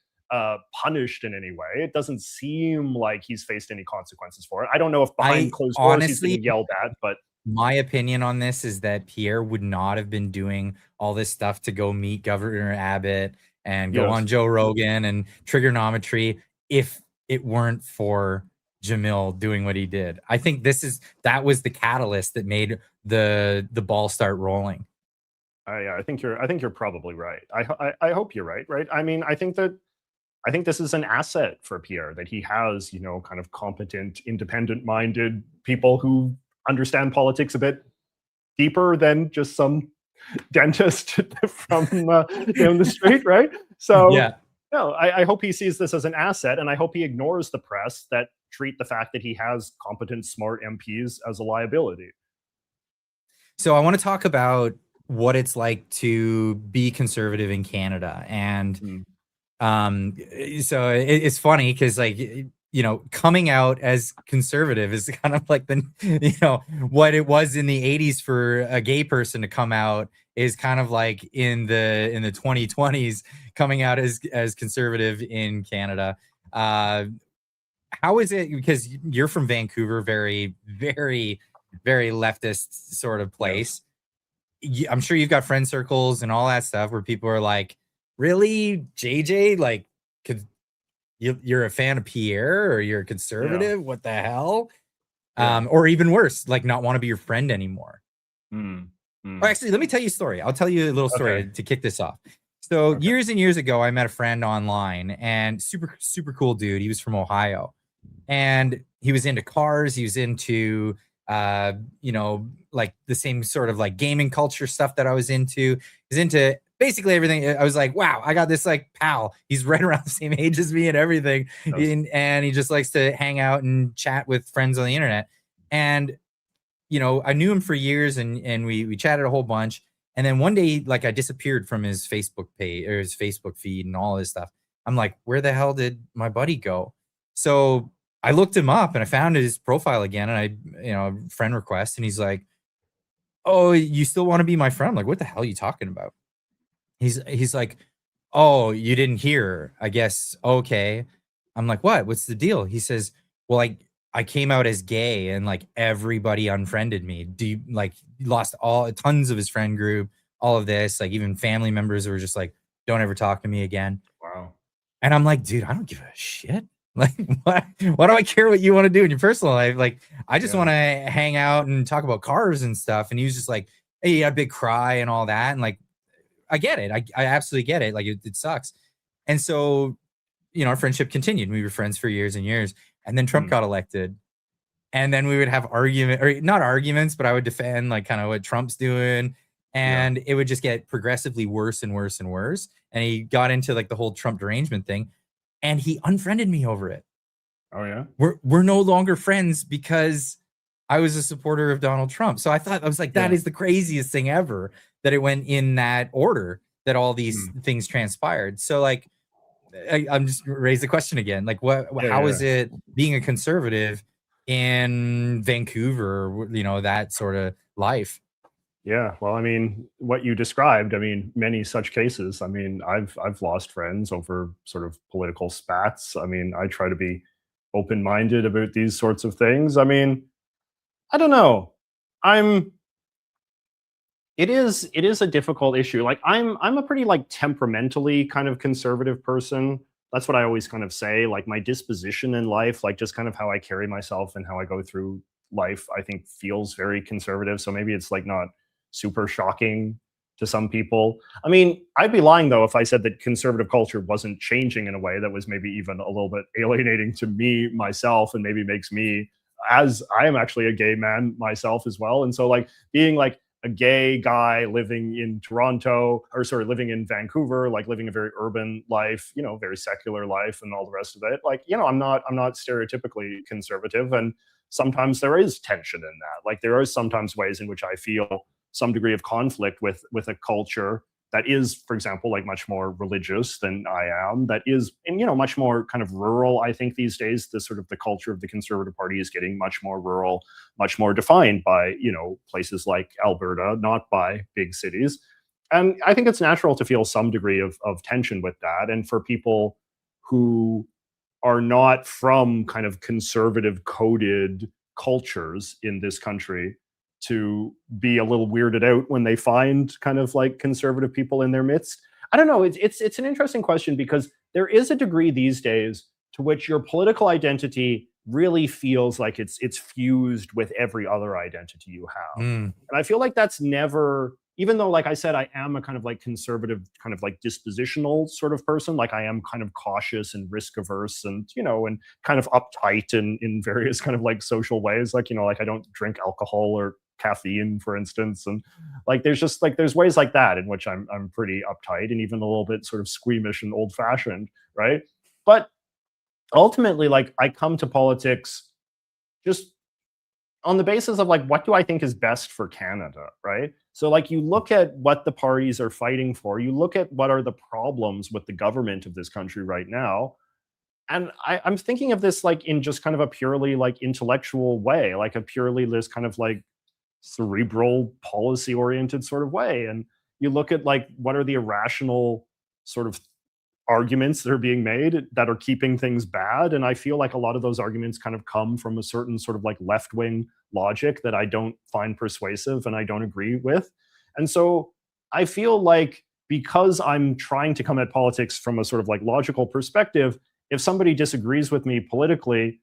punished in any way. It doesn't seem like he's faced any consequences for it. I don't know if behind closed doors he's honestly, being yelled at, but my opinion on this is that Pierre would not have been doing all this stuff to go meet Governor Abbott and go on Joe Rogan and trigonometry if it weren't for Jamil doing what he did. I think that was the catalyst that made the ball start rolling. I think you're probably right. I hope you're right. Right. I mean, I think this is an asset for Pierre, that he has, you know, kind of competent, independent-minded people who understand politics a bit deeper than just some dentist from down the street, right? So Yeah. no, I hope he sees this as an asset, and I hope he ignores the press that treat the fact that he has competent, smart MPs as a liability. So I want to talk about what it's like to be conservative in Canada. And so it's funny because, like, you know, coming out as conservative is kind of like the, you know, what it was in the 80s for a gay person to come out is kind of like in the 2020s coming out as conservative in Canada. How is it, because you're from Vancouver, very, very, very leftist sort of place. I'm sure you've got friend circles and all that stuff where people are like, really, JJ, like, you're a fan of Pierre, or you're a conservative? What the hell? Or even worse, like, not want to be your friend anymore. Actually, let me tell you a story. I'll tell you a little story to kick this off. So years and years ago, I met a friend online, and super cool dude. He was from Ohio, and he was into cars. He was into you know, like the same sort of like gaming culture stuff that I was into. He's into basically everything. I was like, wow, I got this like pal. He's right around the same age as me and everything. And he just likes to hang out and chat with friends on the internet. And, you know, I knew him for years, and we chatted a whole bunch. And then one day, like, I disappeared from his Facebook page or his Facebook feed and all this stuff. I'm like, where the hell did my buddy go? So I looked him up and I found his profile again, and I, you know, friend request, and he's like, oh, you still want to be my friend? I'm like, what the hell are you talking about? He's like, oh, you didn't hear, I guess. Okay. I'm like, what's the deal? He says, well, I came out as gay, and like everybody unfriended me. Lost tons of his friend group, all of this, like even family members were just like, don't ever talk to me again. Wow. And I'm like, dude, I don't give a shit. Like, why do I care what you want to do in your personal life? Like, I just want to hang out and talk about cars and stuff. And he was just like, hey, you had a big cry and all that. And like, I get it. I absolutely get it. Like, it sucks. And so, you know, our friendship continued. We were friends for years and years. And then Trump got elected. And then we would have not arguments, but I would defend like kind of what Trump's doing. And it would just get progressively worse and worse and worse. And he got into like the whole Trump derangement thing, and he unfriended me over it. Oh yeah. We're no longer friends because I was a supporter of Donald Trump. So I was like, that is the craziest thing ever, that it went in that order, that all these things transpired. So like, I'm just raise the question again. Like, how is it being a conservative in Vancouver, you know, that sort of life? Yeah, well, I mean, what you described, I mean, many such cases. I mean, I've lost friends over sort of political spats. I mean, I try to be open-minded about these sorts of things. I mean, I don't know. It is a difficult issue. Like, I'm a pretty like temperamentally kind of conservative person. That's what I always kind of say. Like, my disposition in life, like just kind of how I carry myself and how I go through life, I think, feels very conservative. So maybe it's like not super shocking to some people. I mean, I'd be lying though if I said that conservative culture wasn't changing in a way that was maybe even a little bit alienating to me myself, and maybe makes me, as I am actually a gay man myself as well. And so like being like a gay guy living in Toronto, or sorry, living in Vancouver, like living a very urban life, you know, very secular life and all the rest of it. Like, you know, I'm not stereotypically conservative, and sometimes there is tension in that. Like there are sometimes ways in which I feel some degree of conflict with a culture that is, for example, like much more religious than I am, that is, and you know, much more kind of rural. I think these days the sort of the culture of the Conservative Party is getting much more rural, much more defined by, you know, places like Alberta, not by big cities. And I think it's natural to feel some degree of tension with that. And for people who are not from kind of conservative coded cultures in this country, to be a little weirded out when they find kind of like conservative people in their midst. I don't know. It's an interesting question, because there is a degree these days to which your political identity really feels like it's fused with every other identity you have. And I feel like that's never, even though, like I said, I am a kind of like conservative, kind of like dispositional sort of person. Like I am kind of cautious and risk averse, and, you know, and kind of uptight in various kind of like social ways. Like, you know, like I don't drink alcohol or caffeine, for instance. And like there's just like there's ways like that in which I'm pretty uptight and even a little bit sort of squeamish and old fashioned, right? But ultimately, like I come to politics just on the basis of like, what do I think is best for Canada, right? So like you look at what the parties are fighting for, you look at what are the problems with the government of this country right now, and I'm thinking of this like in just kind of a purely like intellectual way, like a purely this kind of like cerebral policy oriented sort of way. And you look at like what are the irrational sort of arguments that are being made that are keeping things bad, and I feel like a lot of those arguments kind of come from a certain sort of like left-wing logic that I don't find persuasive and I don't agree with. And so I feel like, because I'm trying to come at politics from a sort of like logical perspective, if somebody disagrees with me politically,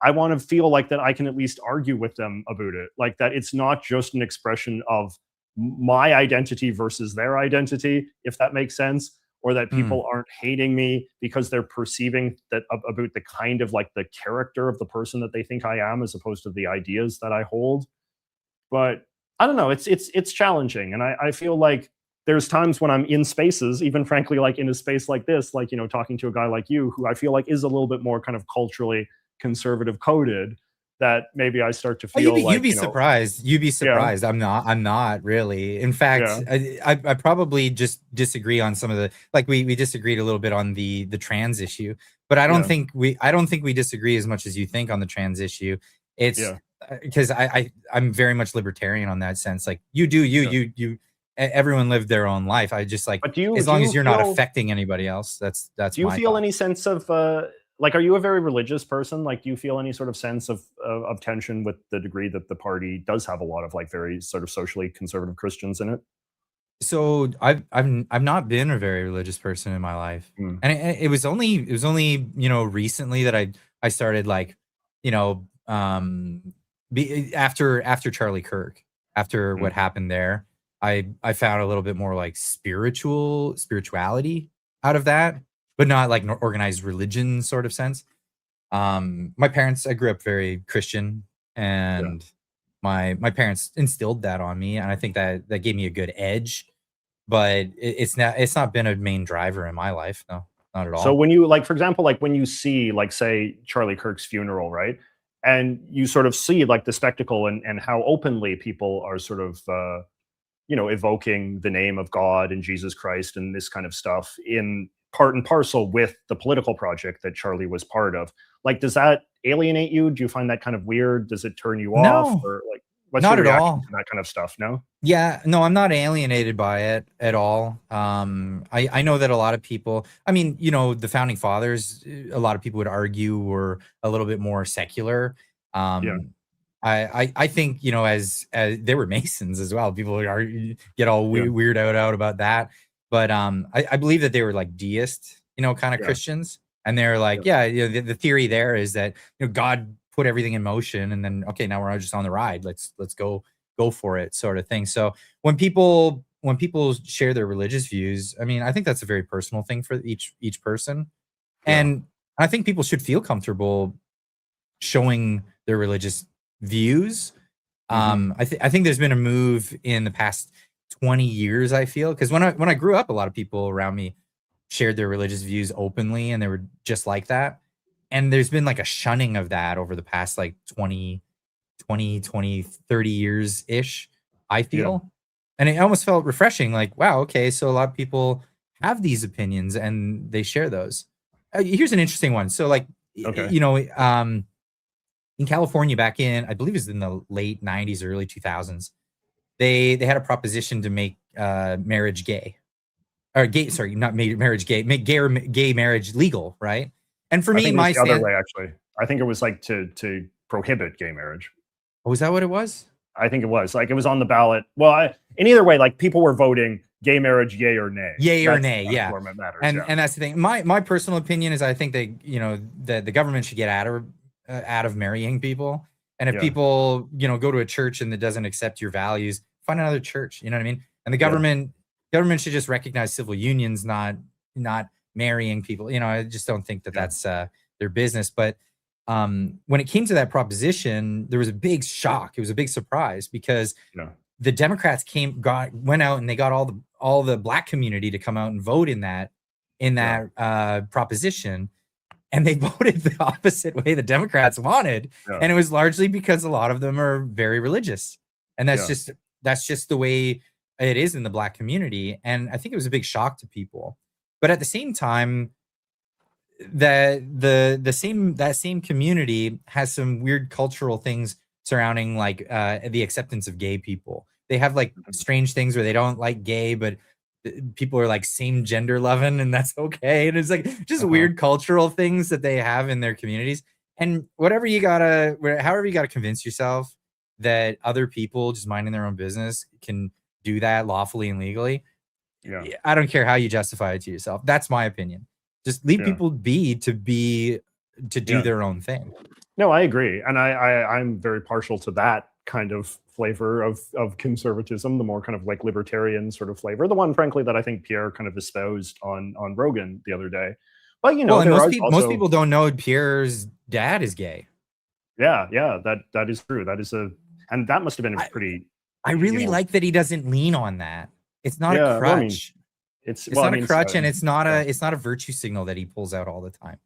I want to feel like that I can at least argue with them about it. Like that it's not just an expression of my identity versus their identity, if that makes sense, or that people aren't hating me because they're perceiving that about the kind of like the character of the person that they think I am, as opposed to the ideas that I hold. But I don't know, it's challenging. And I feel like there's times when I'm in spaces, even frankly, like in a space like this, like, you know, talking to a guy like you, who I feel like is a little bit more kind of culturally conservative coded, that maybe I start to feel you'd be surprised. You'd be surprised. Yeah. I'm not really. In fact, I probably just disagree on some of the, like we disagreed a little bit on the trans issue, but I don't think we disagree as much as you think on the trans issue. It's because I'm very much libertarian on that sense. Like you everyone lived their own life. I just like, but as long as you're not affecting anybody else, that's do you feel any sense of like, are you a very religious person? Like, do you feel any sort of sense of tension with the degree that the party does have a lot of like very sort of socially conservative Christians in it? So I've not been a very religious person in my life, and it was only you know recently that I started like, you know, after Charlie Kirk, after what happened there, I found a little bit more like spirituality out of that, but not like an organized religion sort of sense. My parents, I grew up very Christian, and my parents instilled that on me, and I think that gave me a good edge. But it's not been a main driver in my life. No, not at all. So when you, like, for example, like when you see, like, say Charlie Kirk's funeral, right? And you sort of see like the spectacle and how openly people are sort of you know, evoking the name of God and Jesus Christ and this kind of stuff in part and parcel with the political project that Charlie was part of. Like, does that alienate you? Do you find that kind of weird? Does it turn you off? Or like, what's not your at reaction all to that kind of stuff? No? Yeah, no, I'm not alienated by it at all. I know that a lot of people, I mean, you know, the founding fathers, a lot of people would argue were a little bit more secular. I think, you know, as they were Masons as well. People get all weird out about that. But I believe that they were like deist, you know, kind of Christians. And they're like, you know, the theory there is that, you know, God put everything in motion, and then okay, now we're just on the ride. Let's go for it, sort of thing. So when people share their religious views, I mean, I think that's a very personal thing for each person, Yeah. and I think people should feel comfortable showing their religious views. I think there's been a move in the past 20 years, I feel, because when I grew up, a lot of people around me shared their religious views openly, and they were just like that. And there's been like a shunning of that over the past like 30 years ish, I feel. And it almost felt refreshing, like, wow, okay, so a lot of people have these opinions and they share those. Here's an interesting one. So like, Okay. you know, in California back in, I believe it was in the late 90s, early 2000s, they had a proposition to make marriage gay. Or gay, sorry, not marriage gay, make gay marriage legal, right? And for I me, think it my was the other stand, way, actually. I think it was like to prohibit gay marriage. was that what it was? I think it was like it was on the ballot. Well, in either way, like people were voting gay marriage, yay or nay. Yay or That's nay, the yeah. form that matters. And that's the thing. My personal opinion is I think that, you know, that the government should get out of marrying people. And if Yeah. people, you know, go to a church and that doesn't accept your values, find another church. You know what I mean? And the government should just recognize civil unions, not marrying people. You know, I just don't think that that's their business. But when it came to that proposition, there was a big shock. It was a big surprise because the Democrats went out and they got all the Black community to come out and vote in that proposition, and they voted the opposite way the Democrats wanted, and it was largely because a lot of them are very religious, and that's just the way it is in the Black community, and I think it was a big shock to people. But at the same time, that same community has some weird cultural things surrounding like the acceptance of gay people. They have like strange things where they don't like gay, but people are like same gender loving, and that's okay. And it's like just weird cultural things that they have in their communities. And however you gotta convince yourself that other people just minding their own business can do that lawfully and legally. Yeah. I don't care how you justify it to yourself. That's my opinion. Just leave people to do their own thing. No, I agree. And I'm very partial to that kind of flavor of conservatism, the more kind of like libertarian sort of flavor, the one frankly that I think Pierre kind of espoused on Rogan the other day. But you know, most people don't know Pierre's dad is gay. Yeah, that is true. And that must have been a pretty I really like that he doesn't lean on that. It's not a crutch. Well, I mean, it's not a crutch, and it's not a virtue signal that he pulls out all the time.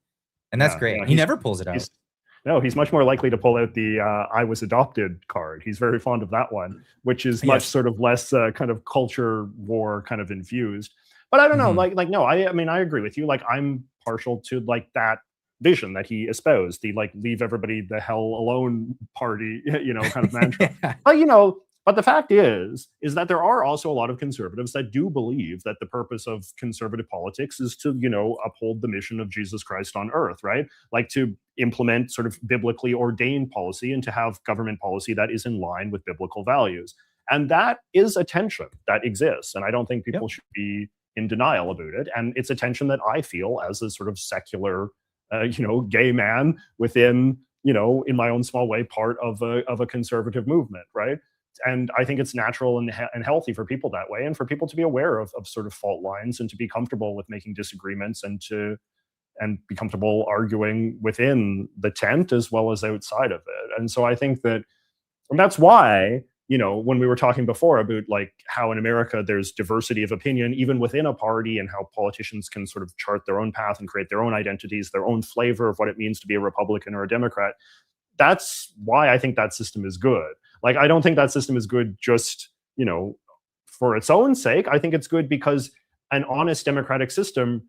And that's great. He never pulls it out. He's much more likely to pull out the I was adopted card. He's very fond of that one, which is much sort of less kind of culture war kind of infused. But I don't know, no, I mean, I agree with you. Like, I'm partial to like that vision that he espoused, the like leave everybody the hell alone party, you know, kind of mantra. But you know, but the fact is that there are also a lot of conservatives that do believe that the purpose of conservative politics is to, you know, uphold the mission of Jesus Christ on earth, right? Like to implement sort of biblically ordained policy and to have government policy that is in line with biblical values. And that is a tension that exists. And I don't think people should be in denial about it. And it's a tension that I feel as a sort of secular, you know, gay man within, you know, in my own small way, part of a conservative movement, right? And I think it's natural and healthy for people that way, and for people to be aware of sort of fault lines and to be comfortable with making disagreements and be comfortable arguing within the tent as well as outside of it. And so I think that, and that's why, you know, when we were talking before about like how in America there's diversity of opinion even within a party, and how politicians can sort of chart their own path and create their own identities, their own flavor of what it means to be a Republican or a Democrat. That's why I think that system is good. Like, I don't think that system is good just, you know, for its own sake. I think it's good because an honest democratic system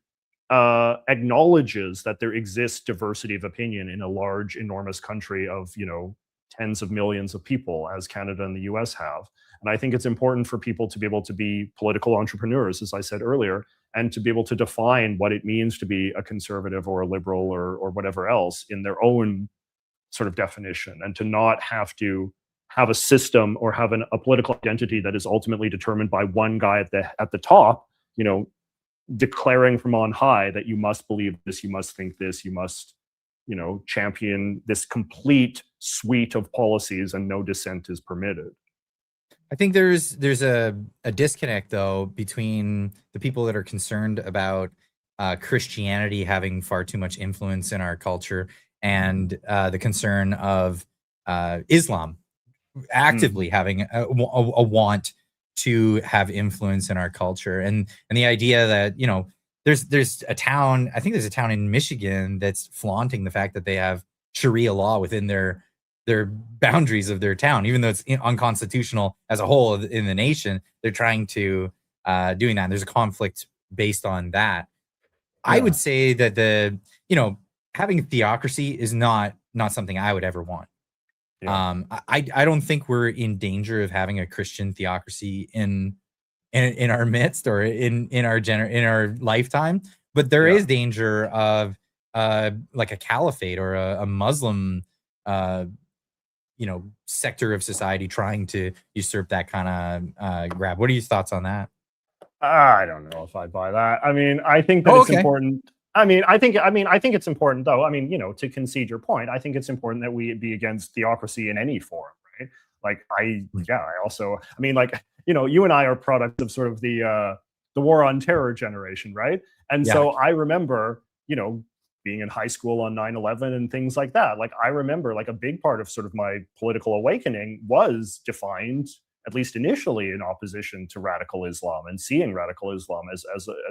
acknowledges that there exists diversity of opinion in a large, enormous country of, you know, tens of millions of people, as Canada and the US have. And I think it's important for people to be able to be political entrepreneurs, as I said earlier, and to be able to define what it means to be a conservative or a liberal or whatever else in their own sort of definition, and to not have to have a system or have a political identity that is ultimately determined by one guy at the top, you know, declaring from on high that you must believe this, you must think this, you must champion this complete suite of policies and no dissent is permitted. I think there's a disconnect though between the people that are concerned about Christianity having far too much influence in our culture and the concern of Islam actively having a want to have influence in our culture, and the idea that there's a town, I think there's a town in Michigan that's flaunting the fact that they have Sharia law within their boundaries of their town, even though it's unconstitutional as a whole in the nation. They're trying to doing that. And there's a conflict based on that. I would say that having theocracy is not something I would ever want. I don't think we're in danger of having a Christian theocracy in our midst or in our lifetime, but there is danger of like a caliphate or a Muslim sector of society trying to usurp that kind of grab. What are your thoughts on that? I don't know if I buy that. I mean, I think that it's important. I think it's important though. I mean, to concede your point, I think it's important that we be against theocracy in any form, right? Like I also, I mean, like, you and I are products of sort of the war on terror generation, right? And so I remember, being in high school on 9/11 and things like that. Like I remember like a big part of sort of my political awakening was defined, at least initially, in opposition to radical Islam and seeing radical Islam as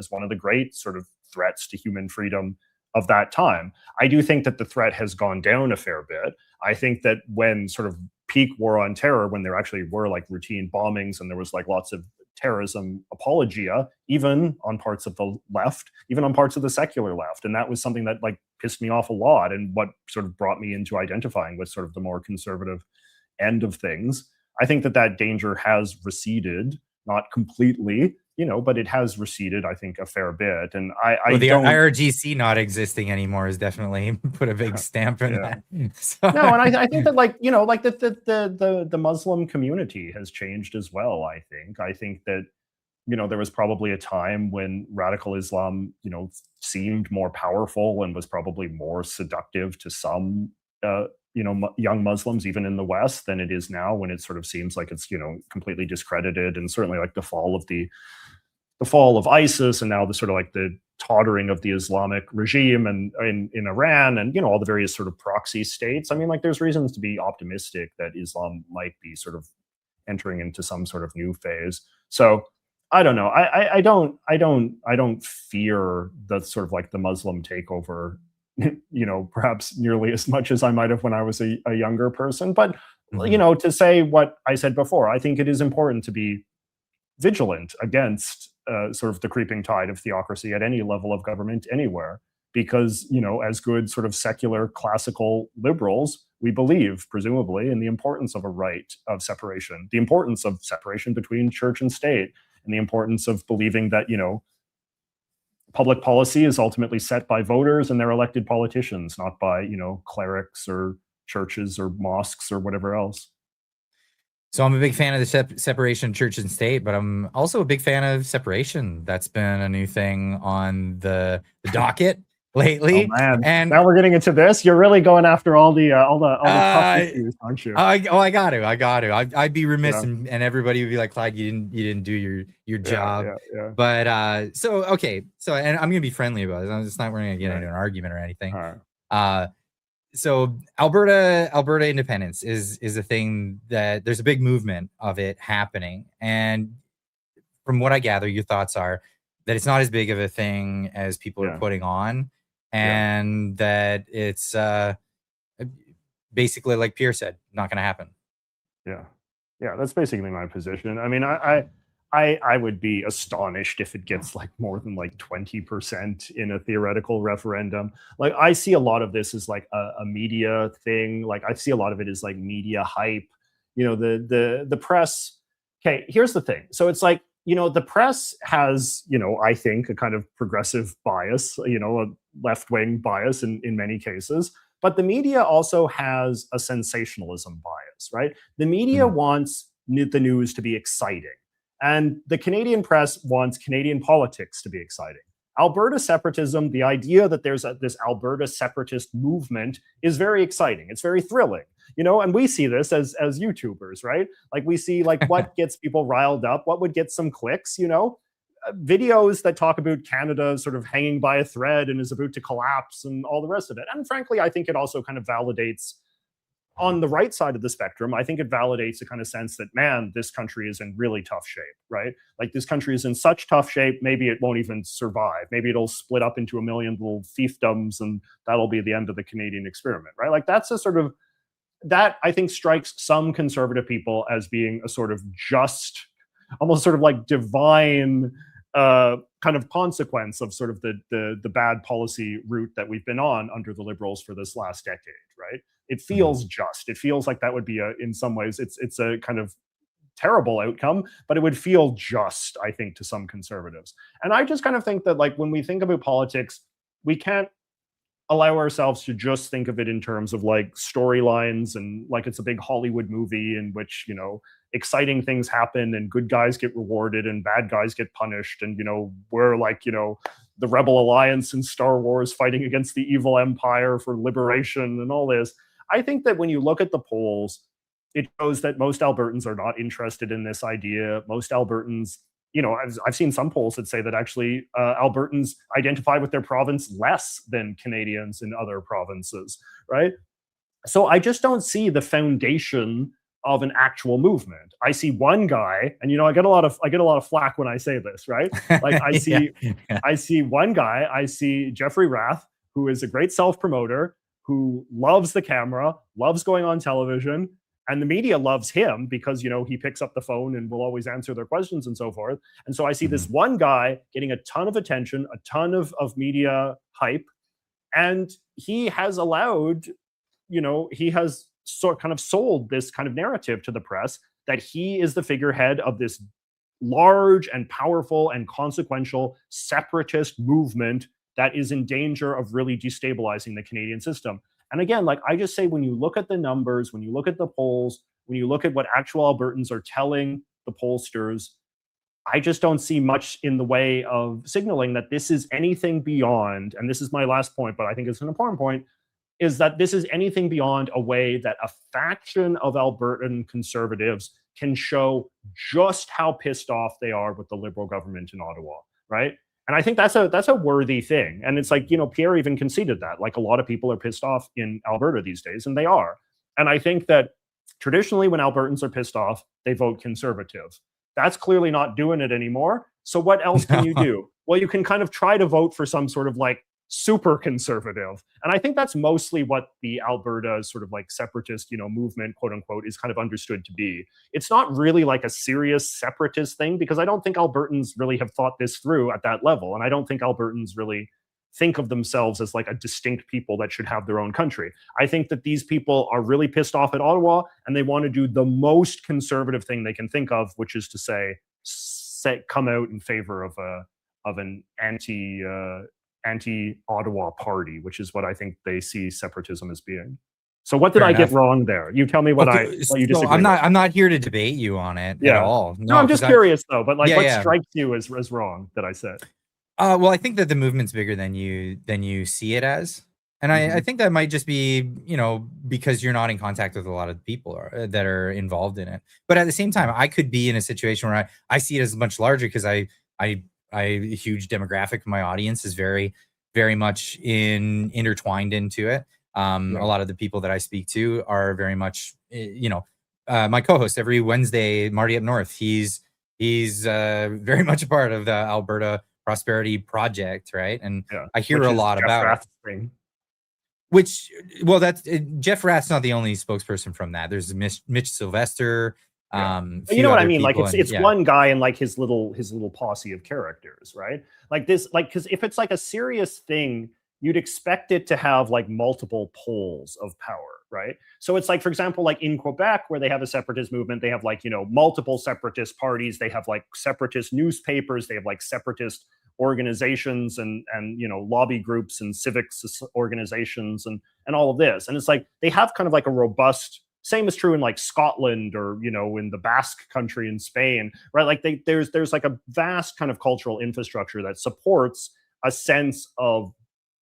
one of the great sort of threats to human freedom of that time. I do think that the threat has gone down a fair bit. I think that when sort of peak war on terror, when there actually were like routine bombings and there was like lots of terrorism apologia, even on parts of the left, even on parts of the secular left. And that was something that like pissed me off a lot and what sort of brought me into identifying with sort of the more conservative end of things. I think that danger has receded, not completely, but it has receded, I think, a fair bit. And the IRGC not existing anymore has definitely put a big stamp in that. So. No, and I think that the Muslim community has changed as well. I think that there was probably a time when radical Islam seemed more powerful and was probably more seductive to some young Muslims, even in the West, than it is now, when it sort of seems like it's completely discredited. And certainly like the fall of ISIS, and now the sort of like the tottering of the Islamic regime and in Iran, and all the various sort of proxy states. I mean, like there's reasons to be optimistic that Islam might be sort of entering into some sort of new phase. So I don't know. I don't fear the sort of like the Muslim takeover, perhaps nearly as much as I might have when I was a younger person. But to say what I said before, I think it is important to be vigilant against sort of the creeping tide of theocracy at any level of government anywhere, because as good sort of secular classical liberals, we believe presumably in the importance of a right of separation, the importance of separation between church and state, and the importance of believing that public policy is ultimately set by voters and their elected politicians, not by clerics or churches or mosques or whatever else. So I'm a big fan of the separation of church and state, but I'm also a big fan of separation. That's been a new thing on the docket lately. Oh, man. And now we're getting into this. You're really going after all the tough issues, aren't you? I got to. I'd be remiss, and everybody would be like, Clyde, you didn't do your job. Yeah. But and I'm gonna be friendly about it. I'm just not we're gonna get into an argument or anything. All right. So Alberta independence is a thing that there's a big movement of it happening. And from what I gather, your thoughts are that it's not as big of a thing as people are putting on, and that it's basically, like Pierre said, not going to happen. Yeah, that's basically my position. I mean, I would be astonished if it gets like more than like 20% in a theoretical referendum. Like I see a lot of this as like a media thing. Like I see a lot of it as like media hype. The press. Okay, here's the thing. So it's like, the press has, I think a kind of progressive bias, a left-wing bias in many cases. But the media also has a sensationalism bias, right? The media wants the news to be exciting. And the Canadian press wants Canadian politics to be exciting. Alberta separatism, the idea that there's this Alberta separatist movement is very exciting. It's very thrilling, you know, and we see this as YouTubers, right? Like we see like what gets people riled up, what would get some clicks, you know, videos that talk about Canada sort of hanging by a thread and is about to collapse and all the rest of it. And frankly, I think it also kind of validates, on the right side of the spectrum, I think it validates a kind of sense that, man, this country is in really tough shape, right? Like this country is in such tough shape, maybe it won't even survive. Maybe it'll split up into a million little fiefdoms and that'll be the end of the Canadian experiment, right? Like that's a sort of, that I think strikes some conservative people as being a sort of just, almost sort of like divine kind of consequence of sort of the bad policy route that we've been on under the Liberals for this last decade, right? It feels just. It feels like that would be in some ways, it's a kind of terrible outcome, but it would feel just, I think, to some conservatives. And I just kind of think that like when we think about politics, we can't allow ourselves to just think of it in terms of like storylines and like it's a big Hollywood movie in which, you know, exciting things happen and good guys get rewarded and bad guys get punished. And, you know, we're like, you know, the Rebel Alliance in Star Wars fighting against the evil empire for liberation and all this. I think that when you look at the polls, it shows that most Albertans are not interested in this idea. Most Albertans, you know, I've seen some polls that say that actually Albertans identify with their province less than Canadians in other provinces, right? So I just don't see the foundation of an actual movement. I see one guy, and you know, I get a lot of flack when I say this, right? Like I see one guy, I see Jeffrey Rath, who is a great self-promoter, who loves the camera, loves going on television, and the media loves him because, you know, he picks up the phone and will always answer their questions and so forth. And so I see this one guy getting a ton of attention, a ton of media hype, and he has allowed, you know, he has kind of sold this kind of narrative to the press that he is the figurehead of this large and powerful and consequential separatist movement that is in danger of really destabilizing the Canadian system. And again, like I just say, when you look at the numbers, when you look at the polls, when you look at what actual Albertans are telling the pollsters, I just don't see much in the way of signaling that this is anything beyond, and this is my last point, but I think it's an important point, is that this is anything beyond a way that a faction of Albertan conservatives can show just how pissed off they are with the Liberal government in Ottawa, right? And I think that's a worthy thing. And it's like, you know, Pierre even conceded that. Like a lot of people are pissed off in Alberta these days, and they are. And I think that traditionally when Albertans are pissed off, they vote Conservative. That's clearly not doing it anymore. So what else can you do? Well, you can kind of try to vote for some sort of like super conservative. And I think that's mostly what the Alberta sort of like separatist, you know, movement, quote unquote, is kind of understood to be. It's not really like a serious separatist thing, because I don't think Albertans really have thought this through at that level. And I don't think Albertans really think of themselves as like a distinct people that should have their own country. I think that these people are really pissed off at Ottawa and they want to do the most conservative thing they can think of, which is to say come out in favor of an anti-Ottawa party, which is what I think they see separatism as being. So what did I get wrong there? You tell me what you disagree with. I'm not here to debate you on it at all. No, I'm just curious though, but like what strikes you as wrong that I said? Well, I think that the movement's bigger than you see it as. And I think that might just be, you know, because you're not in contact with a lot of people that are involved in it. But at the same time, I could be in a situation where I see it as much larger because a huge demographic of my audience is very, very much intertwined into it. A lot of the people that I speak to are very much, you know, my co-host every Wednesday, Marty Up North. He's very much a part of the Alberta Prosperity Project, right? And I hear a lot about it. Which, well, that's Jeff Rath's not the only spokesperson from that. There's Mitch Sylvester. You know what I mean? Like it's one guy and like his little posse of characters, right? Like this, like, because if it's like a serious thing, you'd expect it to have like multiple poles of power, right? So it's like, for example, like in Quebec, where they have a separatist movement, they have like, you know, multiple separatist parties, they have like separatist newspapers, they have like separatist organizations and you know, lobby groups and civics organizations and all of this. And it's like they have kind of like a robust, same is true in like Scotland or, you know, in the Basque country in Spain, right? Like there's like a vast kind of cultural infrastructure that supports a sense of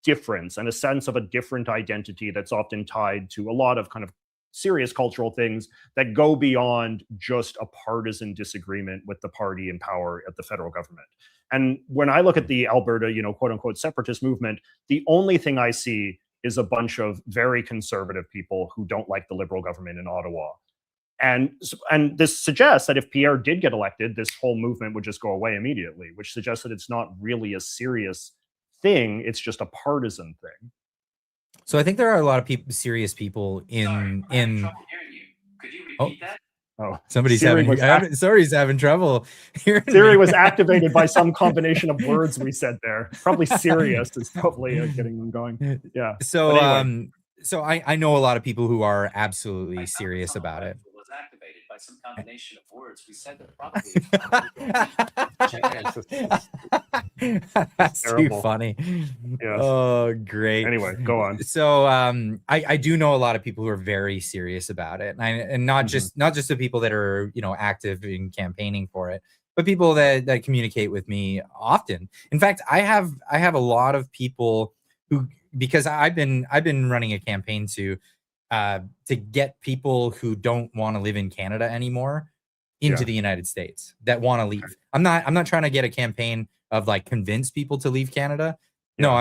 difference and a sense of a different identity that's often tied to a lot of kind of serious cultural things that go beyond just a partisan disagreement with the party in power at the federal government. And when I look at the Alberta, quote unquote separatist movement, the only thing I see is a bunch of very conservative people who don't like the Liberal government in Ottawa. And this suggests that if Pierre did get elected, this whole movement would just go away immediately, which suggests that it's not really a serious thing. It's just a partisan thing. So I think there are a lot of people, serious people in. Could you repeat that? Oh, Somebody's Siri Siri's having trouble hearing Siri me. was activated by some combination of words we said there. Probably serious is probably getting them going. Yeah. So But anyway. so I know a lot of people who are absolutely serious about it. Was activated by some combination of words. We said that probably. That's too Terrible. funny. Yes. Oh, great. Anyway, go on. So I do know a lot of people who are very serious about it, and not just the people that are active in campaigning for it, but people that communicate with me often. In fact, I have a lot of people who, because I've been running a campaign to get people who don't want to live in Canada anymore into the United States, that want to leave. I'm not trying to get a campaign of like convince people to leave Canada. No,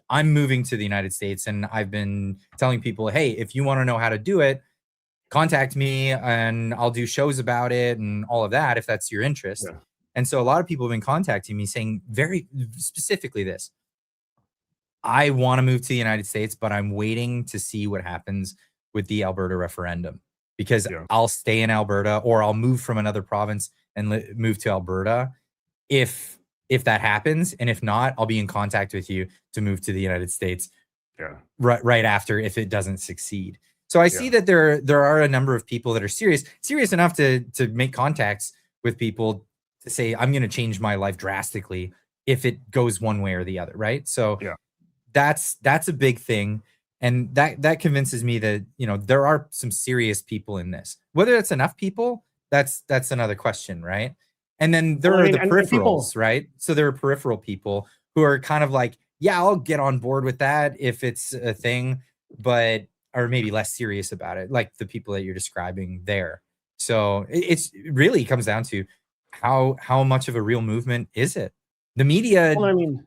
I'm moving to the United States, and I've been telling people, hey, if you want to know how to do it, contact me and I'll do shows about it and all of that if that's your interest. Yeah. And so a lot of people have been contacting me saying very specifically this: I want to move to the United States, but I'm waiting to see what happens with the Alberta referendum, because I'll stay in Alberta or I'll move from another province and move to Alberta if that happens. And if not, I'll be in contact with you to move to the United States right after if it doesn't succeed. So I see that there are a number of people that are serious enough to make contacts with people to say, I'm going to change my life drastically if it goes one way or the other. Right. So that's a big thing. And that convinces me that, there are some serious people in this. Whether it's enough people, that's another question, right? And then there are the peripherals, right? So there are peripheral people who are kind of like, yeah, I'll get on board with that if it's a thing, but are maybe less serious about it, like the people that you're describing there. So it really comes down to how much of a real movement is it? The media, Well, I mean,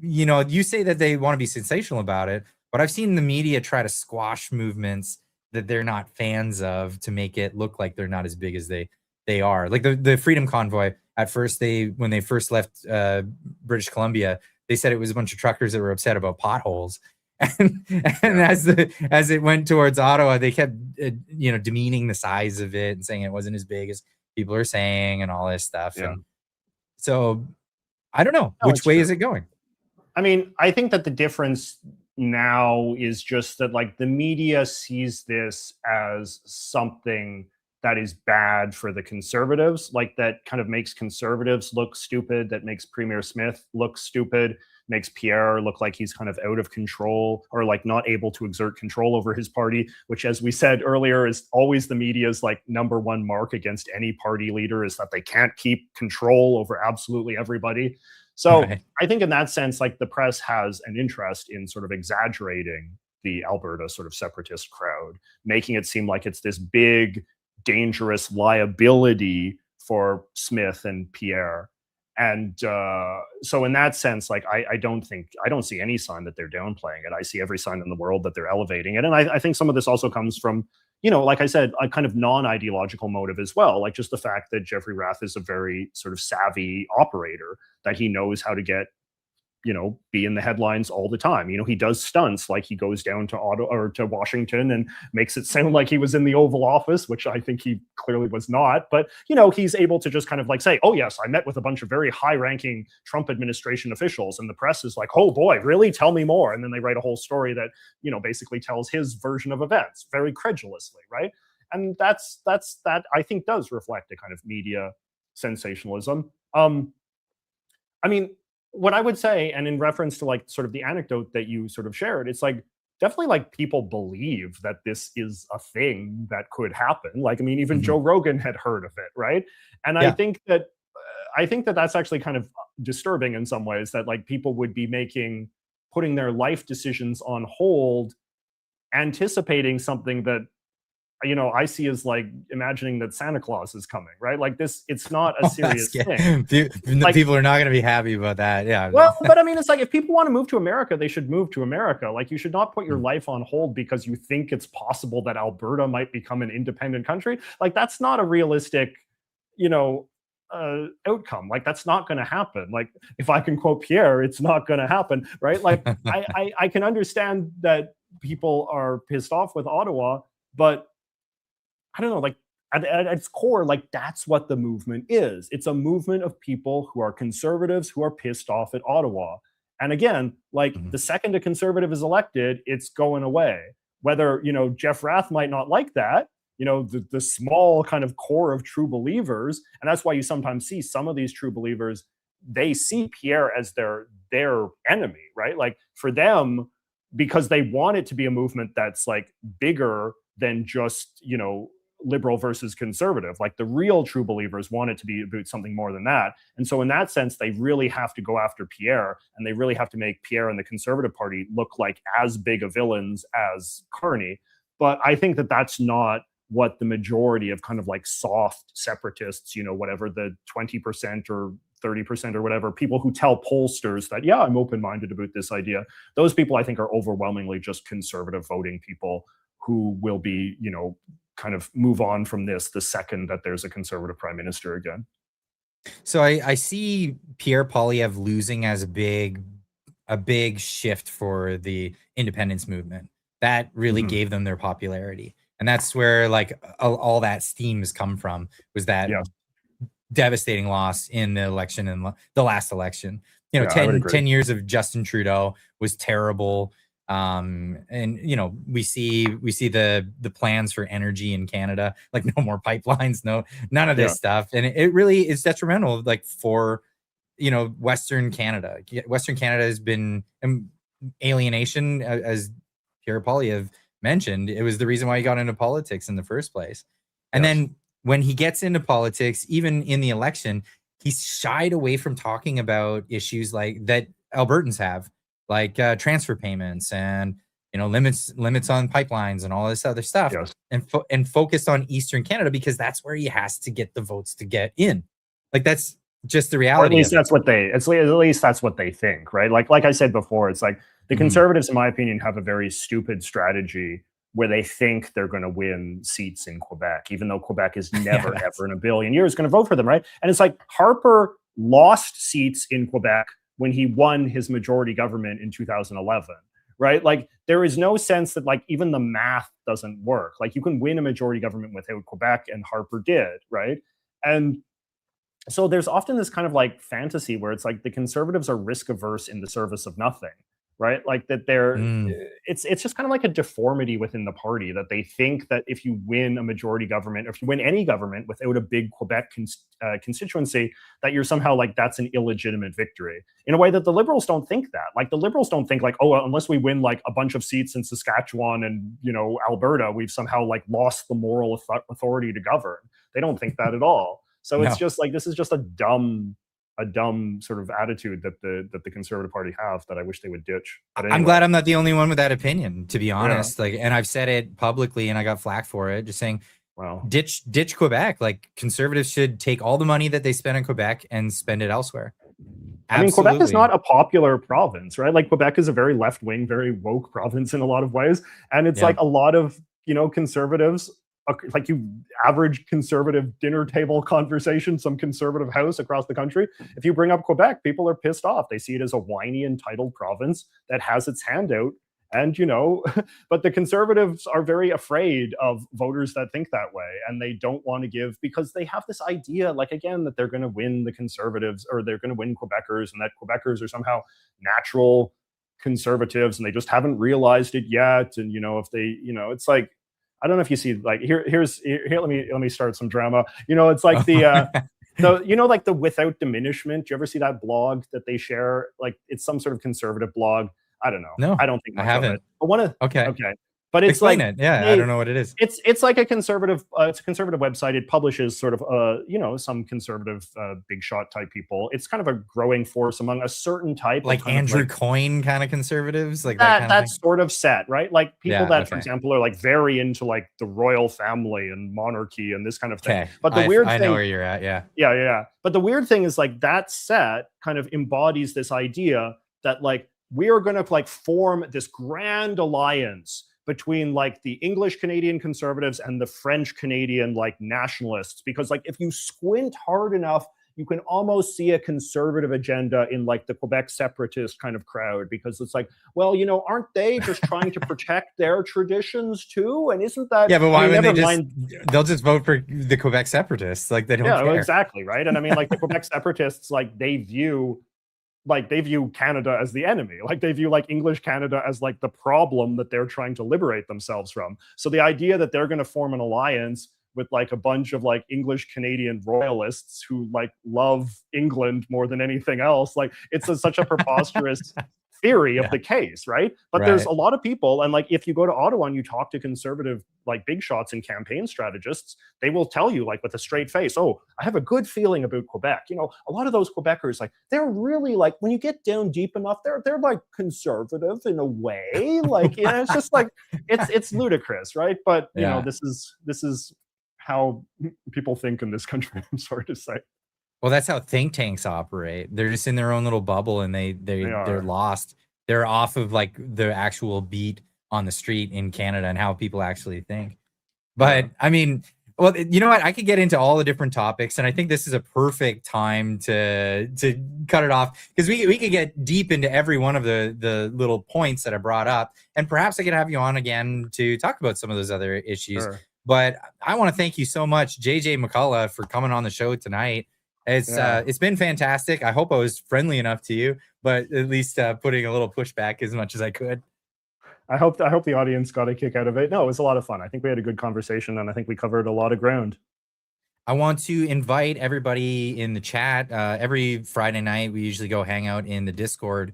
you say that they want to be sensational about it, but I've seen the media try to squash movements that they're not fans of to make it look like they're not as big as they are. Like the Freedom Convoy, at first when they first left British Columbia, they said it was a bunch of truckers that were upset about potholes. And as it went towards Ottawa, they kept demeaning the size of it and saying it wasn't as big as people are saying and all this stuff. And so I don't know, which way is it going? I mean, I think that the difference now is just that like the media sees this as something that is bad for the Conservatives, like that kind of makes Conservatives look stupid, that makes Premier Smith look stupid, makes Pierre look like he's kind of out of control or like not able to exert control over his party, which, as we said earlier, is always the media's like number one mark against any party leader, is that they can't keep control over absolutely everybody. So I think in that sense, like the press has an interest in sort of exaggerating the Alberta sort of separatist crowd, making it seem like it's this big, dangerous liability for Smith and Pierre. And so in that sense, like I don't see any sign that they're downplaying it. I see every sign in the world that they're elevating it. And I think some of this also comes from, like I said, a kind of non-ideological motive as well. Like just the fact that Jeffrey Rath is a very sort of savvy operator, that he knows how to get, be in the headlines all the time. He does stunts, like he goes down to to Washington and makes it sound like he was in the Oval Office, which I think he clearly was not. But, he's able to just kind of like say, oh yes, I met with a bunch of very high ranking Trump administration officials. And the press is like, oh boy, really? Tell me more. And then they write a whole story that, basically tells his version of events very credulously. Right. And that I think does reflect a kind of media sensationalism. I mean, what I would say, and in reference to like sort of the anecdote that you sort of shared, it's like definitely like people believe that this is a thing that could happen. Like, I mean, even Joe Rogan had heard of it, right? And I think that that's actually kind of disturbing in some ways that like people would be putting their life decisions on hold, anticipating something that I see as like imagining that Santa Claus is coming, right? Like this, it's not a serious thing. Like, people are not going to be happy about that. Yeah. Well, but I mean, it's like if people want to move to America, they should move to America. Like you should not put your life on hold because you think it's possible that Alberta might become an independent country. Like that's not a realistic, outcome. Like that's not going to happen. Like if I can quote Pierre, it's not going to happen, right? Like I can understand that people are pissed off with Ottawa, but I don't know, like at its core, like that's what the movement is. It's a movement of people who are conservatives who are pissed off at Ottawa. And again, like the second a conservative is elected, it's going away. Whether, Jeff Rath might not like that, the small kind of core of true believers. And that's why you sometimes see some of these true believers, they see Pierre as their enemy, right? Like for them, because they want it to be a movement that's like bigger than just, liberal versus conservative. Like the real true believers want it to be about something more than that. And so in that sense, they really have to go after Pierre, and they really have to make Pierre and the Conservative Party look like as big of villains as Carney. But I think that that's not what the majority of kind of like soft separatists, whatever the 20% or 30% or whatever, people who tell pollsters that, yeah, I'm open-minded about this idea. Those people I think are overwhelmingly just conservative voting people who will be, kind of move on from this the second that there's a conservative prime minister again. So I see Pierre Poilievre losing as a big shift for the independence movement. That really gave them their popularity. And that's where like all that steam has come from, was that devastating loss in the election, and the last election. 10 years of Justin Trudeau was terrible. And we see the plans for energy in Canada, like no more pipelines, none of this stuff, and it really is detrimental, like for Western Canada. Western Canada has been alienation, as Pierre Poilievre mentioned. It was the reason why he got into politics in the first place. And then when he gets into politics, even in the election, he shied away from talking about issues like that Albertans have, like transfer payments and limits on pipelines and all this other stuff, and focused on Eastern Canada because that's where he has to get the votes to get in. Like that's just the reality. Or at least that's what they think, right? Like I said before, it's like the Conservatives, in my opinion, have a very stupid strategy where they think they're going to win seats in Quebec, even though Quebec is never, ever in a billion years going to vote for them, right? And it's like Harper lost seats in Quebec when he won his majority government in 2011, right? Like there is no sense that like even the math doesn't work. Like you can win a majority government without Quebec, and Harper did, right? And so there's often this kind of like fantasy where it's like the Conservatives are risk averse in the service of nothing, right? Like that it's just kind of like a deformity within the party that they think that if you win a majority government, or if you win any government without a big Quebec constituency, that you're somehow like that's an illegitimate victory, in a way that the Liberals don't think that. Like the Liberals don't think like, oh, unless we win like a bunch of seats in Saskatchewan and Alberta, we've somehow like lost the moral authority to govern. They don't think that at all. So it's just like, this is just a dumb sort of attitude that the Conservative Party have that I wish they would ditch. But anyway. I'm glad I'm not the only one with that opinion, to be honest. Like, and I've said it publicly, and I got flack for it, just saying, well, ditch Quebec. Like Conservatives should take all the money that they spend in Quebec and spend it elsewhere. Absolutely. I mean, Quebec is not a popular province, right? Like Quebec is a very left-wing, very woke province in a lot of ways, and it's like a lot of conservatives. Like you average conservative dinner table conversation, some conservative house across the country. If you bring up Quebec, people are pissed off. They see it as a whiny, entitled province that has its hand out. And, but the Conservatives are very afraid of voters that think that way. And they don't want to give, because they have this idea, like, again, that they're going to win the Conservatives, or they're going to win Quebecers, and that Quebecers are somehow natural conservatives, and they just haven't realized it yet. And, if they, it's like, I don't know if you see, like, here, let me start some drama. It's like the like the Without Diminishment. Do you ever see that blog that they share? Like it's some sort of conservative blog. I don't know. No, I don't think I haven't. But Okay. But but it's Explain like it. Yeah, I don't know what it is. it's like a conservative it's a conservative website. It publishes sort of some conservative big shot type people. It's kind of a growing force among a certain type Like of kind Andrew of Coyne kind of conservatives, like that kind of that thing. sort of set, right? Like people Yeah, that, for okay. example, are like very into like the royal family and monarchy and this kind of thing. Okay, But the weird I thing, know where you're at. Yeah. yeah. But the weird thing is like that set kind of embodies this idea that like we are going to like form this grand alliance between like the English Canadian conservatives and the French Canadian like nationalists, because like if you squint hard enough, you can almost see a conservative agenda in like the Quebec separatist kind of crowd, because it's like, well, aren't they just trying to protect their traditions too? And isn't that, Yeah, but why wouldn't they never just? mind. They'll just vote for the Quebec separatists. Like they don't Yeah, care. exactly, right? And I mean, like the Quebec separatists, like they view Canada as the enemy. Like they view like English Canada as like the problem that they're trying to liberate themselves from. So the idea that they're going to form an alliance with like a bunch of like English Canadian royalists who like love England more than anything else, like it's such a preposterous theory of the case, right? But there's a lot of people, and like if you go to Ottawa and you talk to conservative like big shots and campaign strategists, they will tell you like with a straight face, oh, I have a good feeling about Quebec. A lot of those Quebecers, like they're really like, when you get down deep enough, they're like conservative in a way. Like, it's just like it's ludicrous, right? But this is how people think in this country. I'm sorry to say. Well, that's how think tanks operate. They're just in their own little bubble, and they're lost. They're off of like the actual beat on the street in Canada and how people actually think. But I mean, well, you know what? I could get into all the different topics, and I think this is a perfect time to cut it off, because we could get deep into every one of the little points that I brought up, and perhaps I could have you on again to talk about some of those other issues. Sure. But I want to thank you so much, JJ McCullough, for coming on the show tonight. It's been fantastic. I hope I was friendly enough to you, but at least putting a little pushback as much as I could. I hope the audience got a kick out of it. No, it was a lot of fun. I think we had a good conversation, and I think we covered a lot of ground. I want to invite everybody in the chat. Every Friday night, we usually go hang out in the Discord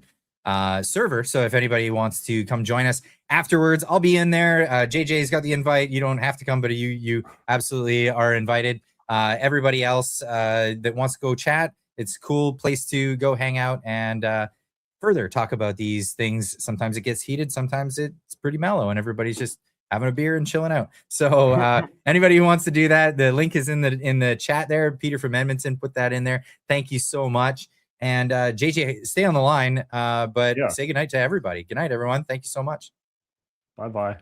server. So if anybody wants to come join us afterwards, I'll be in there. JJ's got the invite. You don't have to come, but you absolutely are invited. Everybody else that wants to go chat, it's a cool place to go hang out and further talk about these things. Sometimes it gets heated, sometimes it's pretty mellow, and everybody's just having a beer and chilling out. So anybody who wants to do that, the link is in the chat there. Peter from Edmonton put that in there. Thank you so much. And JJ, stay on the line, but say goodnight to everybody. Good night, everyone. Thank you so much. Bye-bye.